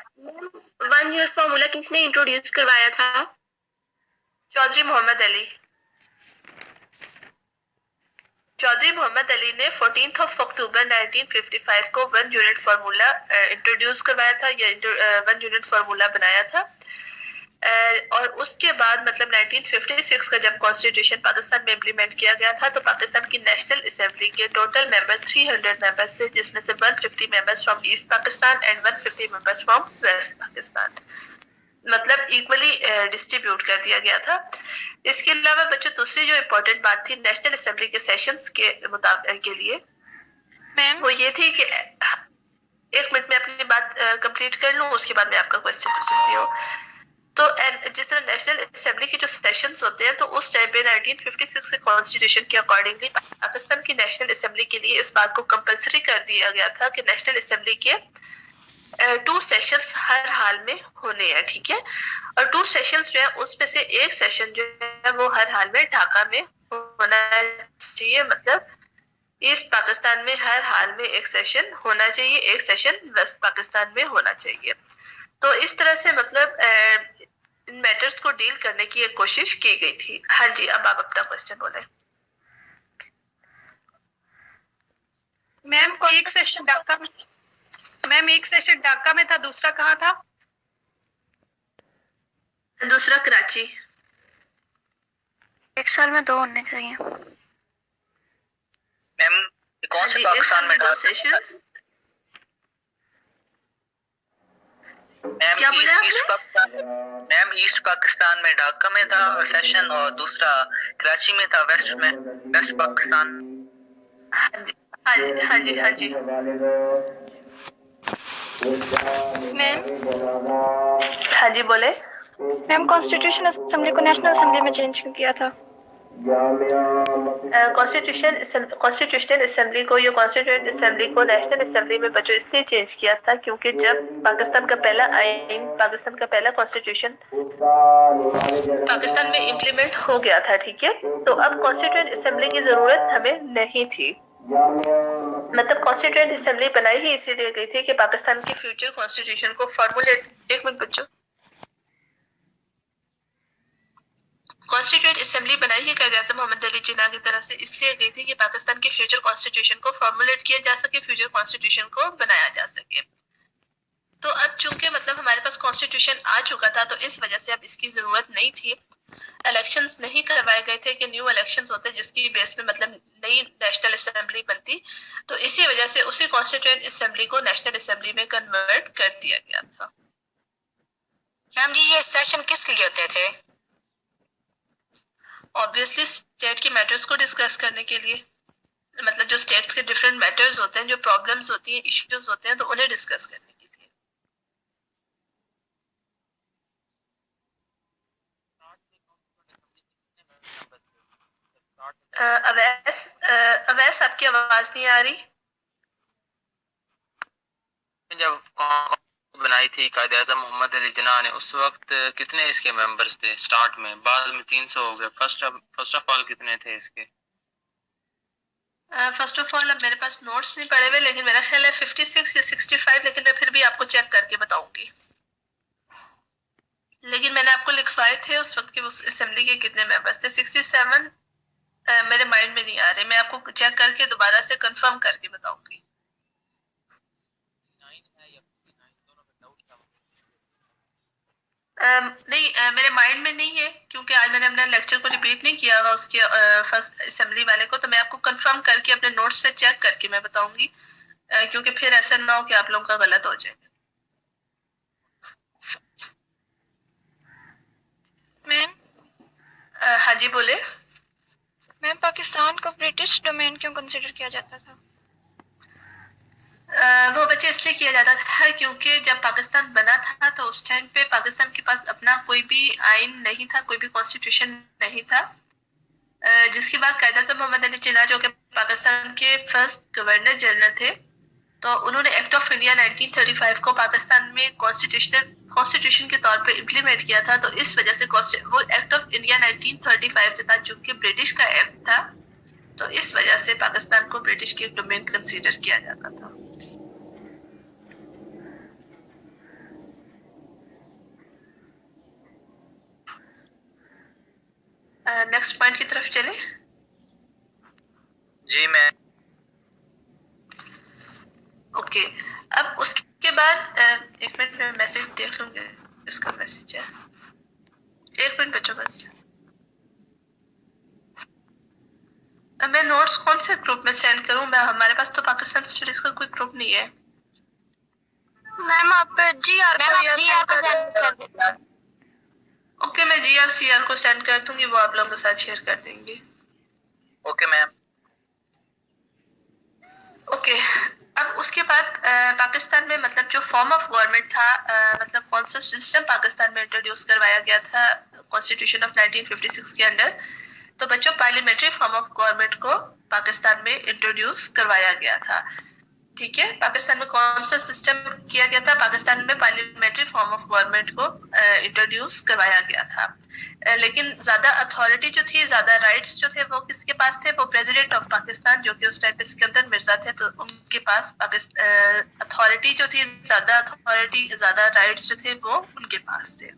1 यूनिट फार्मूला किसने इंट्रोड्यूस करवाया था? चौधरी मोहम्मद अली ने 14th of October 1955 को 1 यूनिट फार्मूला इंट्रोड्यूस करवाया था या 1 यूनिट फार्मूला बनाया था। और उसके बाद मतलब 1956 का जब कॉन्स्टिट्यूशन पाकिस्तान में इम्प्लीमेंट किया गया था, तो पाकिस्तान की नेशनल असेंबली के टोटल मेंबर्स 300 मेंबर्स थे, जिसमें से 150 members from east Pakistan and 150 members from west Pakistan. मतलब इक्वली डिस्ट्रीब्यूट कर दिया गया था। इसके अलावा बच्चों दूसरी जो इम्पोर्टेंट बात थी नेशनल असेंबली के सेशंस के मुताबिक के लिए वो ये थी कि एक मिनट में अपनी बात कंप्लीट कर लूं, उसके बाद मैं आपका क्वेश्चन पूछ सकती हूँ। तो जिस तरह नेशनल असेंबली के जो सेशंस होते हैं तो उस टाइम पे 1956 के कॉन्स्टिट्यूशन के अकॉर्डिंगली पाकिस्तान की नेशनल असेंबली के लिए इस बात को कंपलसरी कर दिया गया था कि नेशनल असेंबली के 2 सेशंस हर हाल में होने हैं, ठीक है। और 2 सेशंस जो है उसमें से एक सेशन जो है वो हर हाल में ढाका में होना चाहिए, मतलब ईस्ट पाकिस्तान में हर हाल में एक सेशन होना चाहिए, एक सेशन वेस्ट पाकिस्तान में होना चाहिए। तो इस तरह से मतलब इन मैटर्स को डील करने की एक कोशिश की गई थी। हाँ जी, अब आप अपना क्वेश्चन बोले। मैम एक सेशन ढाका में, मैम एक सेशन ढाका में था, दूसरा कहाँ था? दूसरा कराची। एक साल में 2 होने चाहिए। मैम कौन से पाकिस्तान में 2 सेशंस? मैम क्या बोला आपने? मैम ईस्ट पाकिस्तान में ढाका में था सेशन और दूसरा कराची में था वेस्ट पाकिस्तान। हाँ जी हाँ जी हाँ जी। मैम हाँ जी बोले। मैम कॉन्स्टिट्यूशन असेंबली को नेशनल असेंबली में चेंज क्यों किया था? कॉन्स्टिट्यूशनल असेंबली को, ये कॉन्स्टिट्यूएंट असेंबली को नेशनल असेंबली में बच्चों इसलिए चेंज किया था क्योंकि जब पाकिस्तान का पहला आईन, पाकिस्तान का पहला कॉन्स्टिट्यूशन पाकिस्तान में इम्प्लीमेंट हो गया था, ठीक है। तो अब कॉन्स्टिट्यूएंट असेंबली की जरूरत हमें नहीं थी, मतलब कॉन्स्टिट्यूएंट असेंबली बनाई ही इसीलिए गई थी कि पाकिस्तान के फ्यूचर कॉन्स्टिट्यूशन को फॉर्मुलेट, एक मिनट बच्चों, कॉन्स्टिट्यूएंट असेंबली बनाई ही कायद आज़म मोहम्मद अली जिन्ना की तरफ से इसलिए गई थी कि पाकिस्तान के फ्यूचर कॉन्स्टिट्यूशन को फॉर्मुलेट किया जा सके, फ्यूचर कॉन्स्टिट्यूशन को बनाया जा सके। तो अब चूंकि मतलब हमारे पास कॉन्स्टिट्यूशन आ चुका था तो इस वजह से अब इसकी जरूरत नहीं थी। इलेक्शंस नहीं करवाए गए थे कि न्यू इलेक्शंस होते जिसकी बेस पे मतलब नई नेशनल असेंबली बनती, तो इसी वजह से उसी कॉन्स्टिट्यूएंट असेंबली को नेशनल असेंबली में कन्वर्ट कर दिया गया था। मैम जी ये सेशन किस लिए होते थे? ऑब्वियसली स्टेट के मैटर्स को डिस्कस करने के लिए, मतलब जो स्टेट्स के डिफरेंट मैटर्स होते हैं, जो प्रॉब्लम्स होती हैं, इश्यूज होते हैं, तो उन्हें डिस्कस करने के लिए। अवैस आपकी आवाज नहीं आ रही। जब बनाई थी कायद आज़म मोहम्मद अली जिन्ना ने उस वक्त कितने इसके मेंबर्स थे स्टार्ट में? बाद में 300 हो गए। फर्स्ट ऑफ ऑल कितने थे इसके? फर्स्ट ऑफ ऑल अब मेरे पास नोट्स नहीं पड़े हुए, लेकिन मेरा ख्याल है 56 या 65, लेकिन मैं फिर भी आपको चेक करके बताऊंगी। लेकिन मैंने आपको लिखवाए थे उस वक्त के उस असेंबली के कितने मेंबर्स थे। 67 मेरे माइंड में नहीं आ रहे, मैं आपको चेक करके दोबारा से कंफर्म करके बताऊंगी। नहीं मेरे माइंड में नहीं है क्योंकि आज मैंने अपने लेक्चर को रिपीट नहीं किया हुआ उसके फर्स्ट असेंबली वाले को, तो मैं आपको कंफर्म करके अपने नोट्स से चेक करके मैं बताऊंगी, क्योंकि फिर ऐसा ना हो कि आप लोगों का गलत हो जाए। मैम हाँ जी बोले। मैम पाकिस्तान को ब्रिटिश डोमेन क्यों कंसीडर किया जाता था? वो बच्चे इसलिए किया जाता था क्योंकि जब पाकिस्तान बना था तो उस टाइम पे पाकिस्तान के पास अपना कोई भी आइन नहीं था, कोई भी कॉन्स्टिट्यूशन नहीं था, जिसके बाद कायद आज़म मोहम्मद अली जिन्ना जो कि पाकिस्तान के फर्स्ट गवर्नर जनरल थे, तो उन्होंने एक्ट ऑफ इंडिया 1935 को पाकिस्तान में कॉन्स्टिट्यूशन के तौर पे इम्प्लीमेंट किया था। तो इस वजह से वो एक्ट ऑफ इंडिया 1935 जो था, चूंकि ब्रिटिश का एक्ट था, तो इस वजह से पाकिस्तान को ब्रिटिश के डोमेन कंसीडर किया जाता था। नेक्स्ट पॉइंट की तरफ चले। जी मैं ओके अब उसके बाद एक मिनट में मैसेज देख लूंगी, इसका मैसेज है, एक मिनट बच्चों बस। मैं नोट्स कौन से ग्रुप में सेंड करूं? मैं हमारे पास तो पाकिस्तान स्टडीज का कोई ग्रुप नहीं है। मैम आप जी आर पर सेंड कर दें। ओके, मैं GR को सेंड कर दूंगी, वो आप लोगों के साथ शेयर कर देंगे। Okay ma'am. ओके, अब उसके बाद पाकिस्तान में मतलब जो फॉर्म ऑफ गवर्नमेंट था, मतलब कौन सा सिस्टम पाकिस्तान में इंट्रोड्यूस करवाया गया था कॉन्स्टिट्यूशन ऑफ 1956 के अंडर। तो बच्चों, पार्लियामेंट्री फॉर्म ऑफ गवर्नमेंट को पाकिस्तान में इंट्रोड्यूस करवाया गया था। ठीक है, पाकिस्तान में कौन सा सिस्टम किया गया था? पाकिस्तान में पार्लियामेंट्री फॉर्म ऑफ गवर्नमेंट को इंट्रोड्यूस करवाया गया था। लेकिन ज्यादा अथॉरिटी जो थी, ज्यादा राइट्स जो थे, वो किसके पास थे? वो प्रेसिडेंट ऑफ पाकिस्तान, जो कि उस टाइम पे सिकंदर मिर्जा थे, तो उनके पास अथॉरिटी जो थी, ज्यादा अथॉरिटी, ज्यादा राइट्स जो थे, वो उनके पास थे।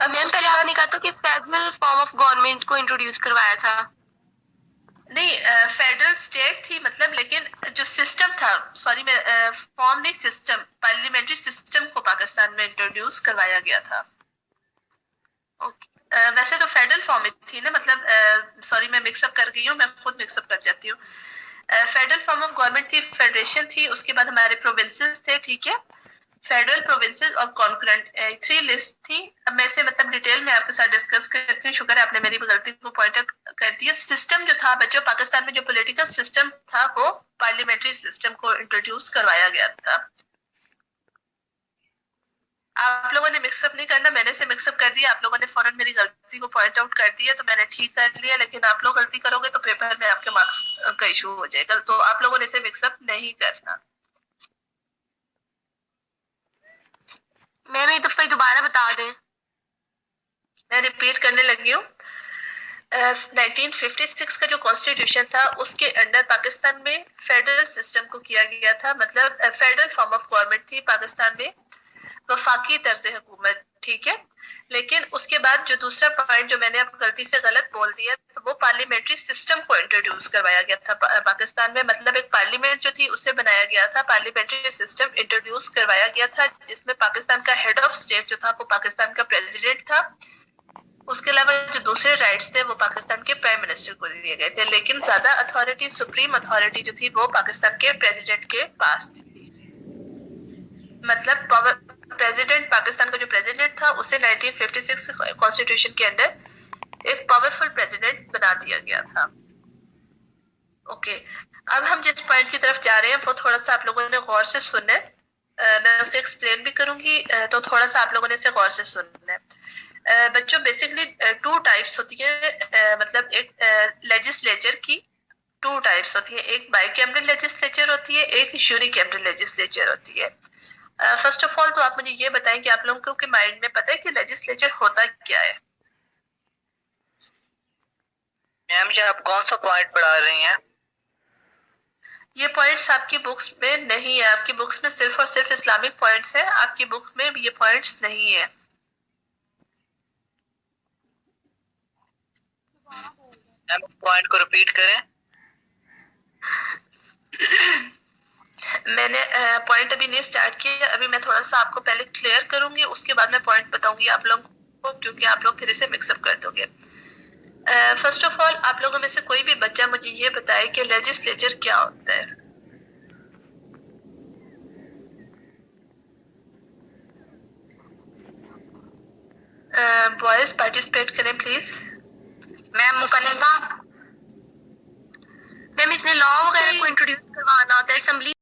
अब मैम पहले आपने कहा था कि फेडरल फॉर्म ऑफ गवर्नमेंट को इंट्रोड्यूस करवाया था। नहीं, फेडरल स्टेट थी मतलब, लेकिन जो सिस्टम था, सॉरी मैं फॉर्म नहीं, सिस्टम, पार्लियामेंट्री सिस्टम को पाकिस्तान में इंट्रोड्यूस करवाया गया था। वैसे तो फेडरल फॉर्म में थी ना, मतलब सॉरी मैं मिक्सअप कर गई हूँ, मैं खुद मिक्सअप कर जाती हूँ। फेडरल फॉर्म ऑफ गवर्नमेंट थी, फेडरेशन थी, उसके बाद हमारे प्रोविंसेस थे। ठीक है, फेडरल, प्रोविंसेस और कॉन्करेंट, 3 लिस्ट थी। अब मैं इसे मतलब डिटेल में आपके साथ डिस्कस करती हूँ। शुक्र है आपने मेरी गलती को पॉइंट आउट कर दिया। सिस्टम जो था बच्चों, पाकिस्तान में जो पॉलिटिकल सिस्टम था, वो पार्लियामेंट्री सिस्टम को इंट्रोड्यूस करवाया गया था। आप लोगों ने मिक्सअप नहीं करना, मैंने से मिक्सअप कर दिया, आप लोगों ने फौरन मेरी गलती को पॉइंट आउट कर दिया, तो मैंने ठीक कर लिया। लेकिन आप लोग गलती करोगे तो पेपर में आपके मार्क्स का इशू हो जाएगा, तो आप लोगों ने इसे मिक्सअप नहीं करना। मैम एक दफा दोबारा बता दें। मैं रिपीट करने लगी हूँ। 1956 का जो कॉन्स्टिट्यूशन था, उसके अंडर पाकिस्तान में फेडरल सिस्टम को किया गया था, मतलब फेडरल फॉर्म ऑफ गवर्नमेंट थी पाकिस्तान में, वफाकी तर्ज हुकूमत। ठीक है, लेकिन उसके बाद जो दूसरा पॉइंट जो मैंने अब गलती से गलत बोल दिया, तो वो पार्लियामेंट्री सिस्टम को इंट्रोड्यूस करवाया गया था पाकिस्तान में, मतलब एक पार्लियामेंट जो थी उससे बनाया गया था, पार्लियामेंट्री सिस्टम इंट्रोड्यूस करवाया गया था, जिसमें पाकिस्तान का हेड ऑफ स्टेट जो था वो पाकिस्तान का प्रेसिडेंट था। उसके अलावा जो दूसरे राइट्स थे वो पाकिस्तान के प्राइम मिनिस्टर को दिए गए थे, लेकिन ज्यादा अथॉरिटी, सुप्रीम अथॉरिटी जो थी वो पाकिस्तान के प्रेसिडेंट के पास थी। मतलब पावर, प्रेसिडेंट, पाकिस्तान का जो प्रेसिडेंट था उसे 1956 कॉन्स्टिट्यूशन के अंदर एक पावरफुल प्रेसिडेंट बना दिया गया था। ओके, अब हम जिस पॉइंट की तरफ जा रहे हैं वो थोड़ा सा आप लोगों ने गौर से सुनना है, मैं उसे एक्सप्लेन भी करूंगी, तो थोड़ा सा आप लोगों ने इसे गौर से सुनना है। बच्चों, बेसिकली 2 टाइप्स होती है, मतलब एक लेजिस्लेचर की 2 टाइप्स होती है, एक बाइकैमरल लेजिस्लेचर होती है, एक यूनिकैमरल लेजिस्लेचर होती है। फर्स्ट ऑफ ऑल तो आप मुझे ये बताएं कि आप लोगों के माइंड में पता है कि लेजिस्लेचर होता क्या है? मैम जी आप कौन सा पॉइंट पढ़ा रही हैं? ये पॉइंट्स आपकी बुक्स में नहीं है, आपकी बुक्स में सिर्फ और सिर्फ इस्लामिक पॉइंट्स हैं, आपकी बुक में ये पॉइंट्स नहीं है। मैम पॉइंट को रिपीट करें। मैंने पॉइंट अभी नहीं स्टार्ट किया, अभी मैं थोड़ा सा आपको पहले क्लियर करूंगी, उसके बाद मैं पॉइंट बताऊंगी आप लोगों को, क्योंकि आप लोग फिर इसे मिक्सअप कर दोगे। फर्स्ट ऑफ ऑल आप लोगों में से कोई भी बच्चा मुझे ये बताए कि लेजिस्लेचर क्या होता है। बॉयज पार्टिसिपेट करें प्लीज। मैम मुकन्ना, मैम इसमें लॉ वगैरह को इंट्रोड्यूस करवाना होता है, असेंबली।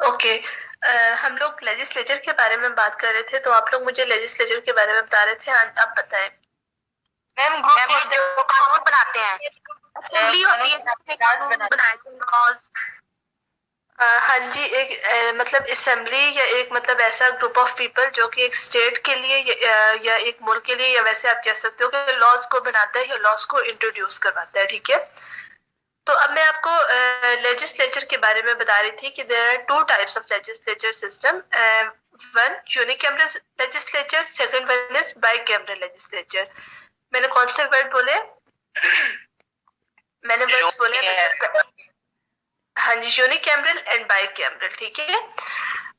ओके, हम लोग लेजिस्लेचर के बारे में बात कर रहे थे, तो आप लोग मुझे लेजिस्लेचर के बारे में बता रहे थे, आप बताएं। मैम जो कानून बनाते हैं, असेंबली होती है, हाँ जी, एक मतलब असेंबली या एक मतलब ऐसा ग्रुप ऑफ पीपल जो कि एक स्टेट के लिए या एक मुल्क के लिए, या वैसे आप कह सकते हो कि लॉज को बनाता है या लॉज को इंट्रोड्यूस करवाता है। ठीक है, तो अब मैं आपको लेजिस्लेचर के बारे में बता रही थी कि there are 2 types of legislature system, one unicameral legislature, second one is bicameral legislature. मैंने कौन से वर्ड बोले? मैंने वर्ड बोले, हाँ जी, यूनिकैमरल एंड बाइकैमरल। ठीक है,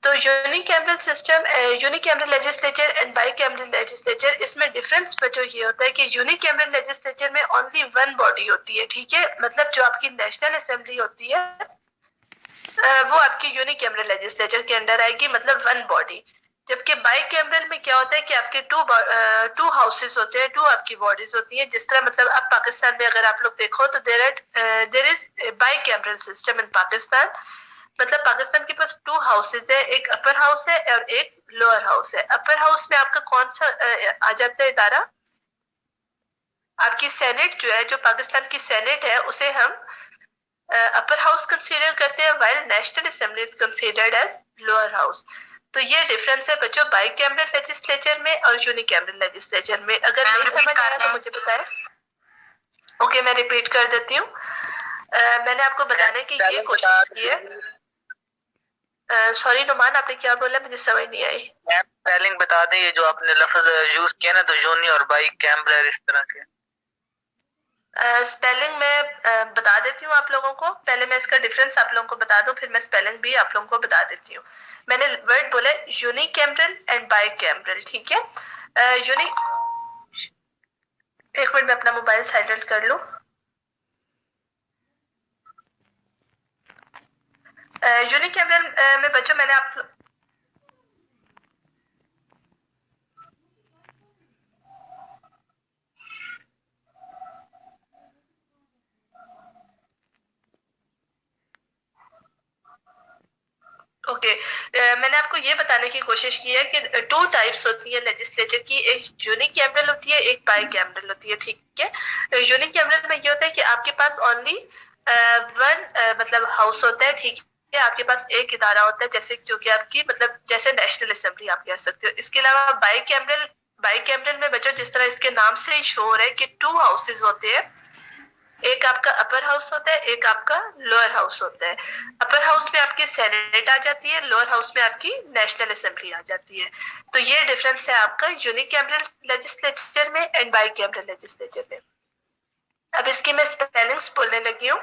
तो unicameral system, unicameral legislature and bicameral legislature, इसमें डिफरेंस बच्चों ये होता है कि यूनिकैमरल लेजिस्लेचर में ओनली वन बॉडी होती है, ठीक है, मतलब जो आपकी नेशनल असेंबली होती है वो आपकी यूनिकैमरल लेजिस्लेचर के अंडर आएगी, मतलब वन बॉडी। जबकि बाइकैमरल में क्या होता है कि आपके टू हाउसेस होते हैं, टू आपकी बॉडीज होती हैं। जिस तरह मतलब अब पाकिस्तान में अगर आप लोग देखो तो there is bicameral system in Pakistan, मतलब पाकिस्तान के पास टू हाउसेज है, एक अपर हाउस है और एक लोअर हाउस है। अपर हाउस में आपका कौन सा आ जाता है इदारा? आपकी सेनेट जो है, जो पाकिस्तान की सेनेट है, उसे हम अपर हाउस कंसीडर करते हैं, while national assembly is considered as lower house. तो ये डिफरेंस है बच्चों बाइकैमरल लेजिस्लेचर में और यूनिकैमरल लेजिस्लेचर में। अगर नहीं समझ आया तो मुझे बताएं। ओके, मैं रिपीट कर देती हूँ। मैंने आपको बताने की ये कोशिश की है। सॉरी नुमान, आपने क्या बोला, मुझे समझ नहीं आई। मैम स्पेलिंग बता दें, ये जो आपने लफ्ज यूज किया ना, तो यूनि और बाइकैमरल इस तरह के। स्पेलिंग मैं बता देती हूँ आप लोगों को। पहले मैं इसका डिफरेंस आप लोगों को बता दूं, फिर मैं स्पेलिंग भी आप लोगों को बता देती हूँ। मैंने वर्ड बोला यूनिकैमरल एंड बाइकैमरल, ठीक है। एक मिनट में अपना मोबाइल साइलेंट कर लूं। यूनिकैमरल में बच्चों मैंने आप ओके मैंने आपको ये बताने की कोशिश की है कि टू टाइप्स होती है लेजिस्लेचर की, एक यूनिकैमरल होती है, एक बाइकैमरल होती है, ठीक है। यूनिकैमरल में ये होता है कि आपके पास ओनली वन मतलब हाउस होता है, ठीक है, आपके पास एक इदारा होता है, जैसे जो कि आपकी मतलब जैसे नेशनल असेंबली आप कह सकते हो। इसके अलावा बाइकैमरल में बच्चों जिस तरह इसके नाम से ही शो हो रहा है कि टू हाउसेज होते हैं, एक आपका अपर हाउस होता है, एक आपका लोअर हाउस होता है। अपर हाउस में आपकी सेनेट आ जाती है, लोअर हाउस में आपकी नेशनल असेंबली आ जाती है। तो ये डिफरेंस है आपका यूनिकैमरल लेजिस्लेचर में एंड बाइकैमरल लेजिस्लेचर में। अब इसकी मैं स्पेलिंग्स बोलने लगी हूँ।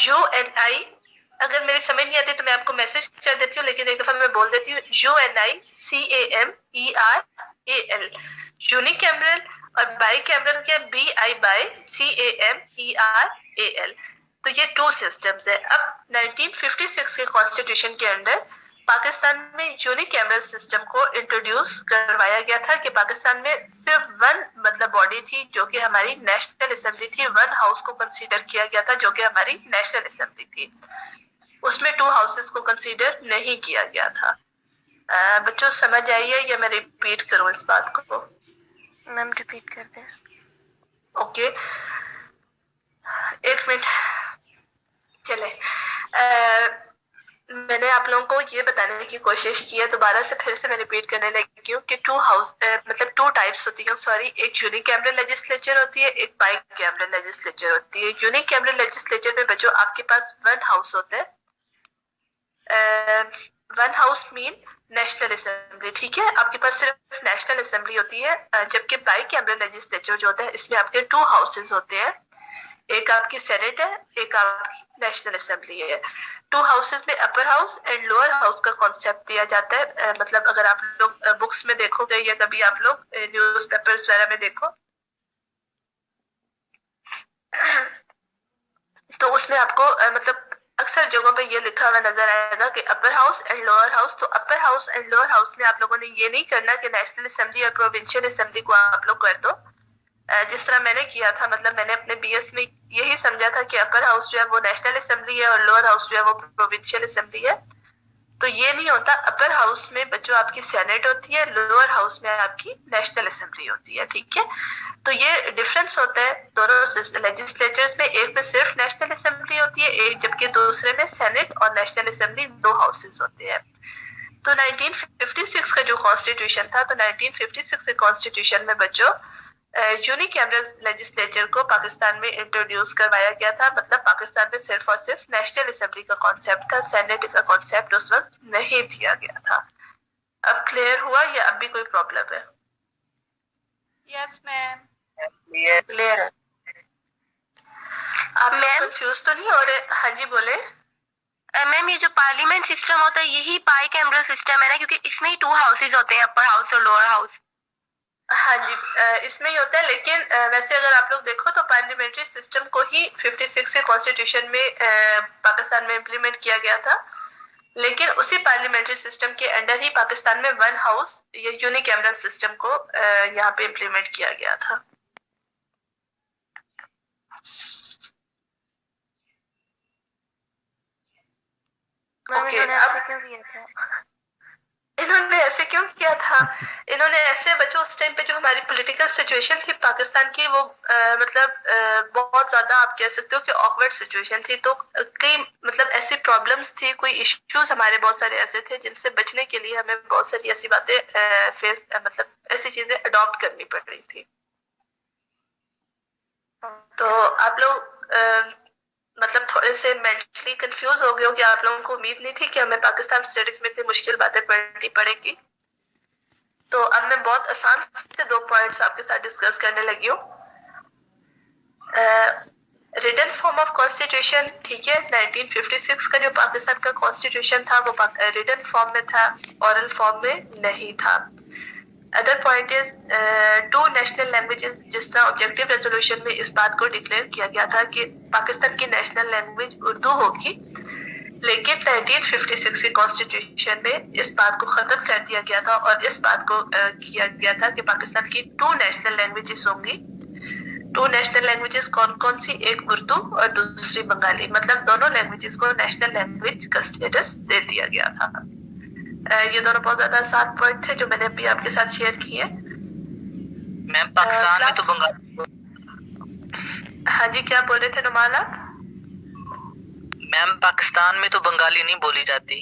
UNI, अगर मेरी समझ नहीं आती तो मैं आपको मैसेज कर देती हूँ, लेकिन एक दफा मैं बोल देती हूँ। UNICAMERAL यूनिकैमरल, और बाइकैमरल के BICAMERAL। तो ये टू सिस्टम्स है। अब 1956 के कॉन्स्टिट्यूशन के अंडर पाकिस्तान में यूनिकैमरल सिस्टम को इंट्रोड्यूस करवाया गया था कि पाकिस्तान में सिर्फ वन मतलब बॉडी थी जो कि हमारी नेशनल असेंबली थी, वन हाउस को कंसीडर किया गया था जो कि हमारी नेशनल असेंबली थी, उसमें टू हाउसेस को कंसीडर नहीं किया गया था। बच्चों समझ आई है या मैं रिपीट करूं इस बात को? मैम रिपीट कर दें। ओके, एक मिनट चले। मैंने आप लोगों को ये बताने की कोशिश की है, दोबारा से फिर से मैं रिपीट करने लगी हूँ कि टू हाउस मतलब टू टाइप्स होती है, सॉरी, एक यूनिकैमरल लेजिस्लेचर होती है, एक बाइकैमरल लेजिस्लेचर होती है। यूनिकैमरल लेजिस्लेचर में बच्चों आपके पास वन हाउस होता है, one house mean national assembly, ठीक है, आपके पास सिर्फ नेशनल असेंबली होती है। जबकि बाइकैमरल लेजिस्लेचर जो होता है इसमें आपके टू हाउसेस होते हैं, एक आपकी सेनेट है, एक आपकी नेशनल असेंबली है। टू हाउसेस में अपर हाउस एंड लोअर हाउस का कॉन्सेप्ट दिया जाता है। मतलब अगर आप लोग बुक्स में देखोगे या कभी आप लोग न्यूज पेपर्स वगैरह में देखो तो उसमें आपको मतलब अक्सर जगहों पे ये लिखा हुआ नजर आएगा कि upper house and lower house. तो upper house and lower house में आप लोगों ने ये नहीं करना कि नेशनल असेंबली और प्रोविंशियल असेंबली को आप लोग कर दो, जिस तरह मैंने किया था। मतलब मैंने अपने BS में यही समझा था कि अपर हाउस जो है वो नेशनल असेंबली है और लोअर हाउस जो है वो प्रोविंशियल असेंबली है। तो ये नहीं होता। अपर हाउस में बच्चों आपकी सेनेट होती है, लोअर हाउस में आपकी नेशनल असेंबली होती है, ठीक है। तो ये डिफरेंस होता है दोनों लेजिस्लेचर्स में, एक में सिर्फ नेशनल असेंबली होती है, एक जबकि दूसरे में सेनेट और नेशनल असेंबली दो हाउसेस होते हैं। तो 1956 का जो कॉन्स्टिट्यूशन था, तो 1956 के कॉन्स्टिट्यूशन में बच्चों यूनिकैमरल लेजिस्लेचर को पाकिस्तान में इंट्रोड्यूस करवाया गया था। मतलब पाकिस्तान में सिर्फ और सिर्फ नेशनल असेंबली का कॉन्सेप्ट था, सेनेट का कॉन्सेप्ट उस वक्त नहीं दिया गया था। अब क्लियर हुआ या अब भी कोई प्रॉब्लम है? यस मैम, क्लियर है। आप कंफ्यूज तो नहीं हो रहे? हाँ जी बोले। मैम ये जो पार्लियामेंट सिस्टम होता है यही बाई कैमरल सिस्टम है ना, क्योंकि इसमें ही 2 हाउसेज होते हैं, अपर हाउस और लोअर हाउस। हाँ जी, इसमें ही होता है, लेकिन वैसे अगर आप लोग देखो तो पार्लियामेंट्री सिस्टम को ही 56 के कॉन्स्टिट्यूशन में पाकिस्तान में इम्प्लीमेंट किया गया था, लेकिन उसी पार्लियामेंट्री सिस्टम के अंडर ही पाकिस्तान में 1 हाउस या यूनिकैमरल सिस्टम को यहाँ पे इम्प्लीमेंट किया गया था। Okay, इन्होंने ऐसे क्यों किया था? इन्होंने ऐसे बच्चों उस टाइम पे जो हमारी पॉलिटिकल सिचुएशन थी पाकिस्तान की, वो मतलब बहुत ज्यादा आप कह सकते हो कि ऑकवर्ड सिचुएशन थी, तो कई मतलब ऐसी प्रॉब्लम्स थी, कोई इश्यूज हमारे बहुत सारे ऐसे थे जिनसे बचने के लिए हमें बहुत सारी ऐसी बातें फेस मतलब ऐसी चीजें अडॉप्ट करनी पड़ रही थी। तो आप लोग मतलब थोड़े से मेंटली कंफ्यूज हो गए हो कि आप लोगों को उम्मीद नहीं थी कि हमें पाकिस्तान स्टडीज में इतनी मुश्किल बातें पढ़नी पड़ेगी। तो अब मैं बहुत आसान से 2 पॉइंट्स आपके साथ डिस्कस करने लगी हूँ। रिटन फॉर्म ऑफ कॉन्स्टिट्यूशन, ठीक है, 1956 का जो पाकिस्तान का कॉन्स्टिट्यूशन था वो रिटन फॉर्म में था, ऑरल फॉर्म में नहीं था। Other point is 2 national languages, जिस तरह ऑब्जेक्टिव रेजोल्यूशन में इस बात को डिक्लेयर किया गया था कि पाकिस्तान की नेशनल लैंग्वेज उर्दू होगी, लेकिन 1956 के कॉन्स्टिट्यूशन में इस बात को खत्म कर दिया गया था और इस बात को किया गया था कि पाकिस्तान की 2 नेशनल लैंग्वेजेस होंगी। 2 नेशनल लैंग्वेजेस कौन कौन सी? एक उर्दू और दूसरी बंगाली, मतलब दोनों लैंग्वेजेस को नेशनल लैंग्वेज का स्टेटस दे दिया गया था। ये दोनों बहुत ज्यादा 7 पॉइंट थे जो मैंने अभी आपके साथ शेयर किए। मैम पाकिस्तान में तो बंगाली, हाँ जी, क्या बोल रहे थे नुमान आप? मैम पाकिस्तान में तो बंगाली नहीं बोली जाती।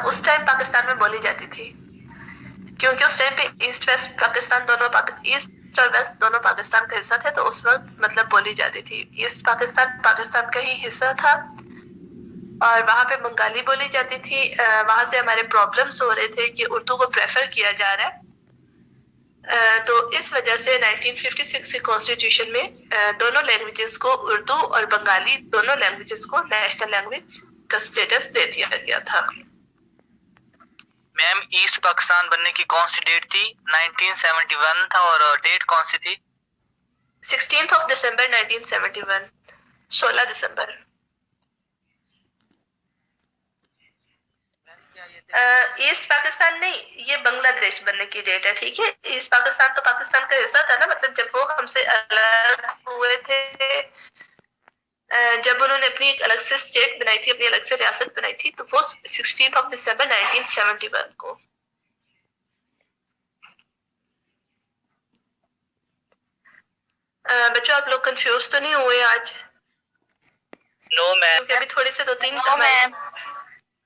उस टाइम पाकिस्तान में बोली जाती थी, क्योंकि उस टाइम पे ईस्ट वेस्ट पाकिस्तान दोनों ईस्ट और वेस्ट दोनों पाकिस्तान का हिस्सा थे, तो उस वक्त मतलब बोली जाती थी। ईस्ट पाकिस्तान पाकिस्तान का ही हिस्सा था और वहां पे बंगाली बोली जाती थी। वहां से हमारे प्रॉब्लम्स हो रहे थे कि उर्दू को प्रेफर किया जा रहा है, तो इस वजह से 1956 के कॉन्स्टिट्यूशन में दोनों लैंग्वेजेस को, उर्दू और बंगाली दोनों लैंग्वेजेस को नेशनल लैंग्वेज का स्टेटस दे दिया गया था। मैम ईस्ट पाकिस्तान बनने की कौन सी डेट थी? 1971 था, और डेट कौन सी थी? 16 दिसंबर 1971, 16 दिसंबर। ईस्ट पाकिस्तान नहीं, ये बांग्लादेश बनने की डेट है, ठीक है। ईस्ट पाकिस्तान तो पाकिस्तान का हिस्सा था ना, मतलब जब वो हमसे अलग हुए थे, जब उन्होंने अपनी एक अलग से स्टेट बनाई थी, अपनी अलग से रियासत बनाई थी, तो वो 16 दिसंबर 1971 को। बच्चों आप लोग कंफ्यूज तो नहीं हुए आज? No ma'am. क्योंकि अभी थोड़ी से 2-3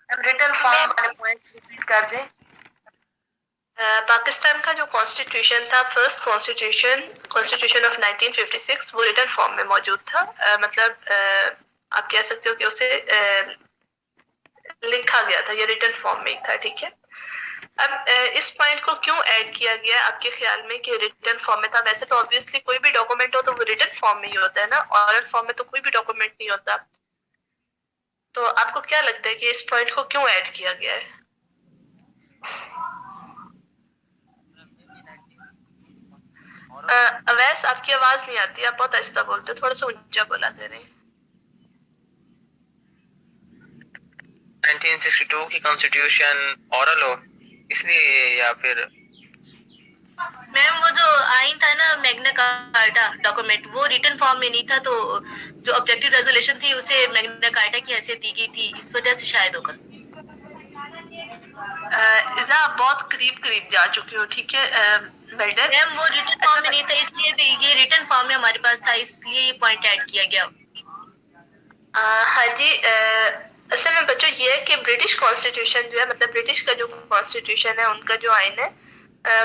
रिटन फॉर्म वाले पॉइंट्स रिपीट कर दे। पाकिस्तान का जो कॉन्स्टिट्यूशन था, फर्स्ट कॉन्स्टिट्यूशन ऑफ 1956, वो रिटन फॉर्म में मौजूद था। मतलब आप कह सकते हो कि उसे लिखा गया था, ये रिटन फॉर्म में ही था, ठीक है। अब इस पॉइंट को क्यों ऐड किया गया आपके ख्याल में कि रिटन फॉर्म में था? वैसे तो ऑब्वियसली कोई भी डॉक्यूमेंट हो तो वो रिटन फॉर्म में ही होता है ना, ऑरल फॉर्म में तो कोई भी डॉक्यूमेंट नहीं होता। तो आपको क्या लगता है कि इस पॉइंट को क्यों ऐड किया गया है? अवैस, आपकी आवाज नहीं आती, आप बहुत आहिस्ता बोलते, थोड़ा सा ऊंचा बोला दे रहे। 1962 की कॉन्स्टिट्यूशन ऑरल हो इसलिए, या फिर मैम वो जो आइन था ना, मैग्ना कार्टा डॉक्यूमेंट, वो रिटन फॉर्म में नहीं था, तो जो ऑब्जेक्टिव रेजोल्यूशन थी उसे मैग्ना कार्टा की हैसियत दी गई थी, इस वजह से शायद होगा। आप बहुत करीब जा चुके हो, ठीक है मेल्डन। मैम वो रिटन फॉर्म में नहीं था, इसलिए ये रिटन फॉर्म में हमारे पास था, इसलिए ये पॉइंट ऐड किया गया। हाँ जी, असल में बच्चों ये है कि ब्रिटिश कॉन्स्टिट्यूशन जो है, मतलब ब्रिटिश का जो कॉन्स्टिट्यूशन है, उनका जो आइन है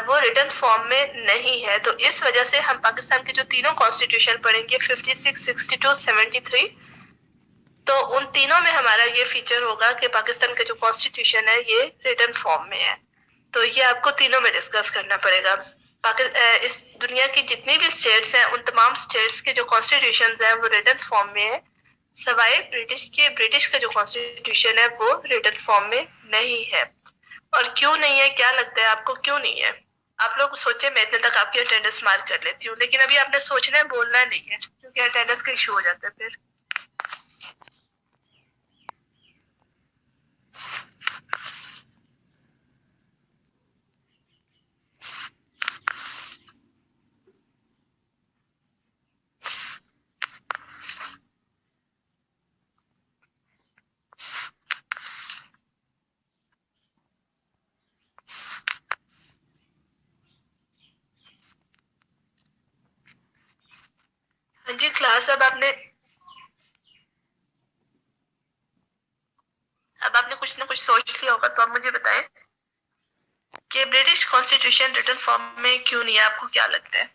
वो रिटन फॉर्म में नहीं है। तो इस वजह से हम पाकिस्तान के जो तीनों कॉन्स्टिट्यूशन पढ़ेंगे, 56, 62, 73, तो उन तीनों में हमारा ये फीचर होगा कि पाकिस्तान का जो कॉन्स्टिट्यूशन है ये रिटन फॉर्म में है। तो ये आपको तीनों में डिस्कस करना पड़ेगा। इस दुनिया की जितनी भी स्टेट्स हैं, उन तमाम स्टेट्स के जो कॉन्स्टिट्यूशन हैं वो रिटन फॉर्म में है, सवाए ब्रिटिश के, ब्रिटिश का जो कॉन्स्टिट्यूशन है वो रिटन फॉर्म में नहीं है। और क्यों नहीं है, क्या लगता है आपको क्यों नहीं है? आप लोग सोचे, मैं इतने तक आपकी अटेंडेंस मार्क कर लेती हूँ, लेकिन अभी आपने सोचना है, बोलना नहीं है, क्योंकि अटेंडेंस का इशू हो जाता है फिर। हाँ जी क्लास, अब आपने कुछ ना कुछ सोच लिया होगा, तो आप मुझे बताएं कि ब्रिटिश कॉन्स्टिट्यूशन रिटन फॉर्म में क्यों नहीं है, आपको क्या लगता है?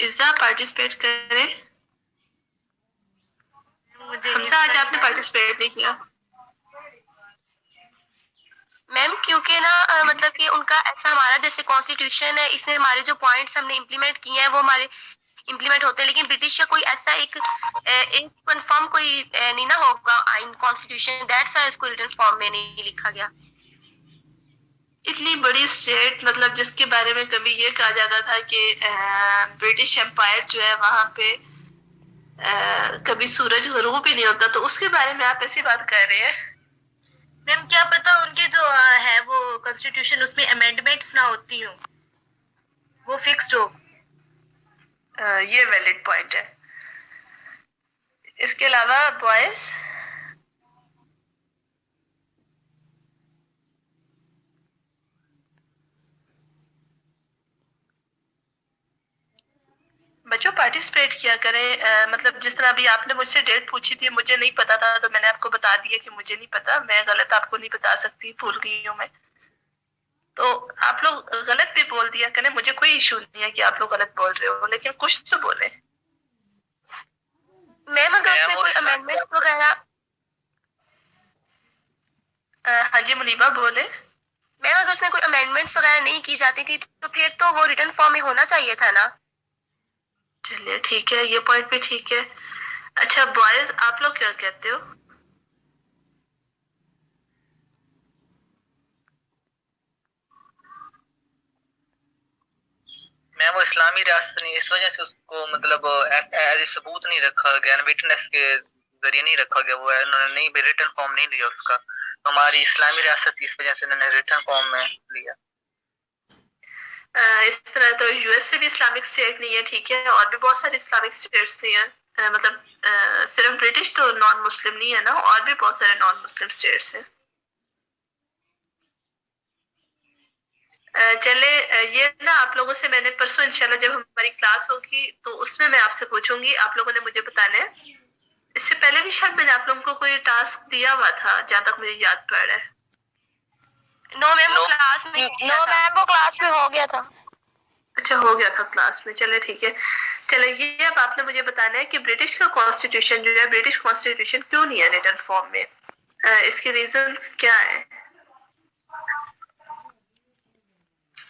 इज़ा पार्टिसिपेट करें। मुझे हमसा, आज आपने पार्टिसिपेट नहीं किया। मैम क्योंकि ना मतलब कि उनका ऐसा, हमारा जैसे कॉन्स्टिट्यूशन है, इसमें हमारे जो पॉइंट्स हमने इम्प्लीमेंट किए हैं वो हमारे इम्प्लीमेंट होते हैं, लेकिन ब्रिटिश का कोई ऐसा एक कंफर्म कोई नहीं ना होगा आइन कॉन्स्टिट्यूशन, दैट्स व्हाई इसको रिटन फॉर्म में नहीं लिखा गया। इतनी बड़ी स्टेट, मतलब जिसके बारे में कभी ये कहा जाता था कि ब्रिटिश एम्पायर जो है वहां पे कभी सूरज गुरूब भी नहीं होता, तो उसके बारे में आप ऐसी बात कर रहे हैं? मैम क्या पता उनके जो है वो कॉन्स्टिट्यूशन, उसमें अमेंडमेंट्स ना होती हो, वो फिक्स्ड हो। ये वैलिड पॉइंट है। इसके अलावा बॉयज, बच्चों पार्टिसिपेट किया करें। मतलब जिस तरह अभी आपने मुझसे डेट पूछी थी, मुझे नहीं पता था, तो मैंने आपको बता दिया कि मुझे नहीं पता, मैं गलत आपको नहीं बता सकती, भूल गई हूँ मैं। तो आप लोग गलत भी बोल दिया करें, मुझे कोई इशू नहीं है कि आप लोग गलत बोल रहे हो, लेकिन कुछ तो बोले। मैम अगर उसमें कोई अमेंडमेंट वगैरह, हाँ जी मुनीबा बोले। मैम अगर उसमें कोई अमेंडमेंट्स वगैरह नहीं की जाती थी तो फिर तो वो रिटन फॉर्म में होना चाहिए था ना। चलिए ठीक है, ये पॉइंट भी ठीक है। अच्छा बॉयज, आप लोग क्या कहते हो? मैम वो इस्लामी रियासत नहीं, इस वजह से उसको मतलब एज सबूत नहीं रखा गया, विटनेस के जरिए नहीं रखा गया, वो उन्होंने नहीं रिटर्न फॉर्म नहीं लिया उसका, तो हमारी इस्लामी रियासत इस वजह से उन्होंने रिटर्न फॉर्म में लिया। इस तरह तो यूएस से भी इस्लामिक स्टेट नहीं है, ठीक है, और भी बहुत सारे इस्लामिक स्टेट्स नहीं है। मतलब सिर्फ ब्रिटिश तो नॉन मुस्लिम नहीं है ना, और भी बहुत सारे नॉन मुस्लिम स्टेट्स हैं। चले, ये ना आप लोगों से मैंने परसों इंशाल्लाह जब हमारी क्लास होगी तो उसमें मैं आपसे पूछूंगी, आप लोगों ने मुझे बताना है। इससे पहले भी शायद मैंने आप लोगों को कोई टास्क दिया हुआ था, जहां तक मुझे याद पड़ रहा है। नो मैम वो क्लास में, नो मैम वो क्लास में हो गया था। अच्छा हो गया था क्लास में, चले ठीक है। चले ये अब आपने मुझे बताना है कि ब्रिटिश का कॉन्स्टिट्यूशन जो है, ब्रिटिश कॉन्स्टिट्यूशन क्यों नहीं है रिटन फॉर्म में, इसके रीजंस क्या है?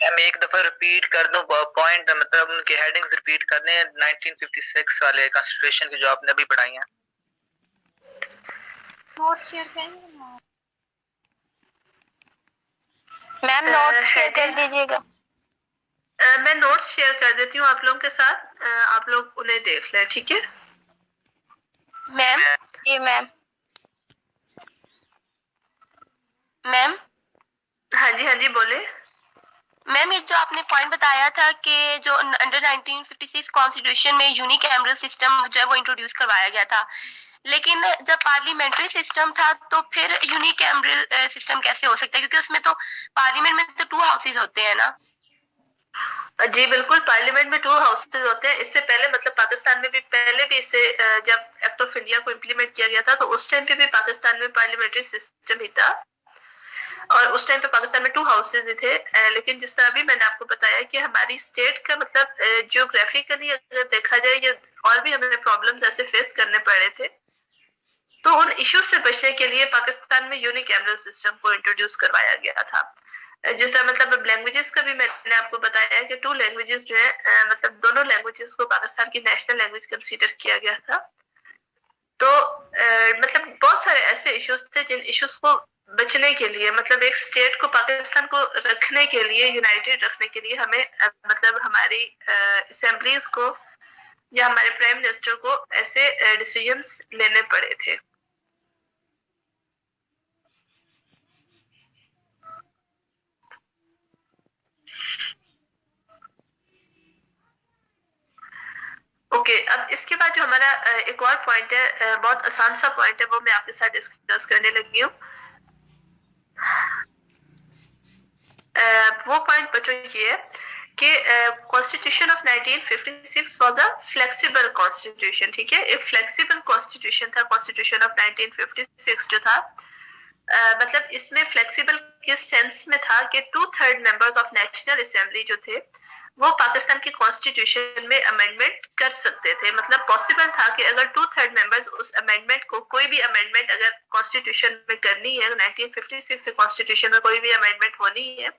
मैं एक दफा रिपीट कर दूं पॉइंट, मतलब उनके हेडिंग्स रिपीट कर दें 1956 वाले कॉन्स्टिट्यूशन की जो आपने अभी पढ़ाई हैं। नोट्स शेयर करेंगे मैम, नोट्स शेयर कर दीजिएगा। मैं नोट्स शेयर कर देती हूँ आप लोगों के साथ, आप लोग उन्हें देख लें, ठीक है मैम? ये मैम, मैम हाँ जी बोले। मैम ये जो आपने पॉइंट बताया था कि जो अंडर 1956 कॉन्स्टिट्यूशन में यूनिक एमरल सिस्टम जो है वो इंट्रोड्यूस करवाया गया था, लेकिन जब पार्लियामेंट्री सिस्टम था तो फिर यूनिक एमरल सिस्टम कैसे हो सकता है, क्योंकि उसमें तो पार्लियामेंट में तो 2 हाउसेज होते हैं ना। जी बिल्कुल, पार्लियामेंट में 2 हाउसेज होते हैं। इससे पहले मतलब पाकिस्तान में भी पहले भी इसे जब एक्ट ऑफ इंडिया को इम्प्लीमेंट किया गया था तो उस टाइम पे भी पाकिस्तान में पार्लियामेंट्री सिस्टम ही था, और उस टाइम पे पाकिस्तान में 2 हाउसेज ही थे। लेकिन जिस तरह भी मैंने आपको बताया कि हमारी स्टेट का मतलब जियोग्राफिकली अगर देखा जाए, ये और भी हमें प्रॉब्लम्स ऐसे फेस करने पड़े थे, तो उन इश्यूज से बचने के लिए पाकिस्तान में यूनिक एमरल सिस्टम को इंट्रोड्यूस करवाया गया था। जैसा मतलब अब लैंग्वेजेस का भी मैंने आपको बताया कि 2 लैंग्वेजेस जो है मतलब दोनों लैंग्वेजेस को पाकिस्तान की नेशनल लैंग्वेज कंसीडर किया गया था। तो मतलब बहुत सारे ऐसे इश्यूज थे जिन इश्यूज को बचने के लिए मतलब एक स्टेट को पाकिस्तान को रखने के लिए यूनाइटेड रखने के लिए हमें मतलब हमारी असेंबलीज को या हमारे प्राइम मिनिस्टर को ऐसे डिसीजंस लेने पड़े थे। ओके अब इसके बाद जो हमारा एक और पॉइंट है बहुत आसान सा पॉइंट है वो मैं आपके साथ डिस्कस करने लगी हूँ। वो पॉइंट बच्चों ये है कि constitution of 1956 was a flexible constitution. ठीक है, एक फ्लेक्सिबल कॉन्स्टिट्यूशन था कॉन्स्टिट्यूशन ऑफ 1956 जो था। मतलब इसमें फ्लेक्सिबल किस सेंस में था कि 2/3 मेंबर्स ऑफ नेशनल असेंबली जो थे वो पाकिस्तान की कॉन्स्टिट्यूशन में अमेंडमेंट कर सकते थे। मतलब पॉसिबल था कि अगर 2/3 मेंबर्स उस अमेंडमेंट को कोई भी अमेंडमेंट अगर कॉन्स्टिट्यूशन में करनी है 1956 से कॉन्स्टिट्यूशन में कोई भी अमेंडमेंट होनी है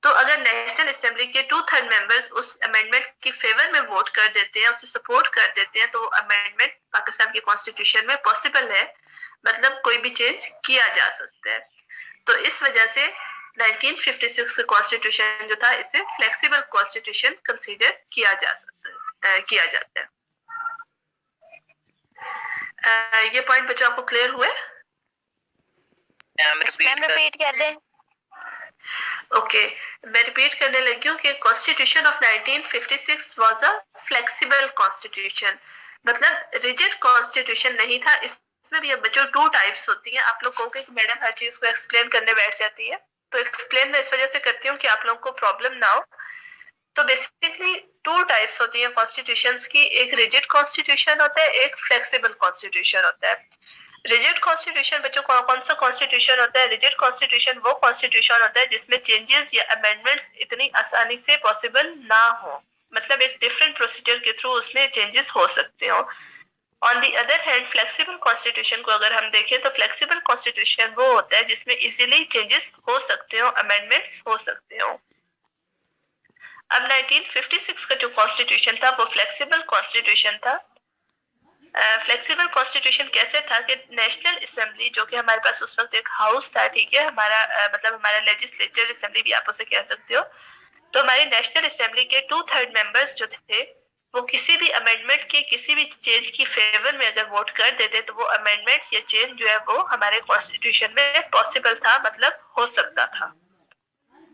तो अगर नेशनल असेंबली के 2/3 मेंबर्स उस अमेंडमेंट की फेवर में वोट कर देते हैं उसे सपोर्ट कर देते हैं तो अमेंडमेंट पाकिस्तान की कॉन्स्टिट्यूशन में पॉसिबल है। मतलब कोई भी चेंज किया जा सकता है। तो इस वजह से 1956 का कॉन्स्टिट्यूशन जो था इसे फ्लेक्सिबल कॉन्स्टिट्यूशन कंसीडर किया जाता है। ये पॉइंट बच्चों आपको क्लियर हुए? मैम रिपीट कर दें। ओके मैं रिपीट करने लगी हूँ कि constitution of 1956 was a flexible constitution. मतलब रिजिड कॉन्स्टिट्यूशन नहीं था। इसमें भी अब बच्चों 2 टाइप्स होती हैं। आप लोग कहोगे कि मैडम हर चीज को एक्सप्लेन करने बैठ जाती है, तो एक्सप्लेन मैं इस वजह से करती हूँ कि आप लोगों को प्रॉब्लम ना हो। तो बेसिकली 2 टाइप्स होती हैं कॉन्स्टिट्यूशंस की, एक रिजिड कॉन्स्टिट्यूशन होता है, एक फ्लेक्सिबल कॉन्स्टिट्यूशन होता है। रिजिड कॉन्स्टिट्यूशन बच्चों कौन सा कॉन्स्टिट्यूशन होता है? रिजिड कॉन्स्टिट्यूशन वो कॉन्स्टिट्यूशन होता है जिसमें चेंजेस या अमेंडमेंट्स इतनी आसानी से पॉसिबल ना हो। मतलब एक डिफरेंट प्रोसीजर के थ्रू उसमें चेंजेस हो सकते हो। On the other hand flexible constitution को अगर हम देखें तो फ्लेक्सिबल कॉन्स्टिट्यूशन वो होता है जिसमें इजीली चेंजेस हो सकते हो, अमेंडमेंट्स हो सकते हो। अब 1956 का जो कॉन्स्टिट्यूशन था वो फ्लेक्सिबल कॉन्स्टिट्यूशन था। फ्लेक्सिबल कॉन्स्टिट्यूशन कैसे था कि नेशनल असेंबली जो कि हमारे पास उस वक्त एक हाउस था, ठीक है, हमारा मतलब हमारा लेजिस्लेचर असेंबली भी आप उसे कह सकते हो। तो हमारी नेशनल असेंबली के 2/3 मेंबर्स जो थे वो किसी भी अमेंडमेंट के किसी भी चेंज की फेवर में अगर वोट कर देते तो वो अमेंडमेंट या चेंज जो है वो हमारे कॉन्स्टिट्यूशन में पॉसिबल था, मतलब हो सकता था।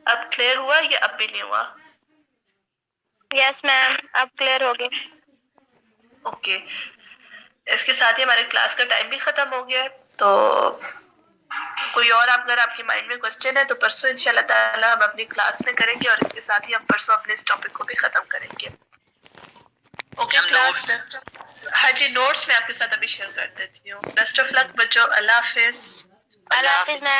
अब क्लियर हुआ या अब भी नहीं हुआ? यस मैम अब क्लियर हो गया। ओके इसके साथ ही हमारे क्लास का टाइम भी खत्म हो गया है। तो कोई और अगर आपके माइंड में क्वेश्चन है तो परसों इंशाल्लाह ताला हम अपनी क्लास में करेंगे और इसके साथ ही हम परसों अपने इस टॉपिक को भी खत्म करेंगे। Okay class best of. हाँ जी नोट्स मैं आपके साथ अभी शेयर कर देती हूँ। बेस्ट ऑफ लक बच्चों। अल्लाह हाफिज। अल्लाह हाफिज मैम।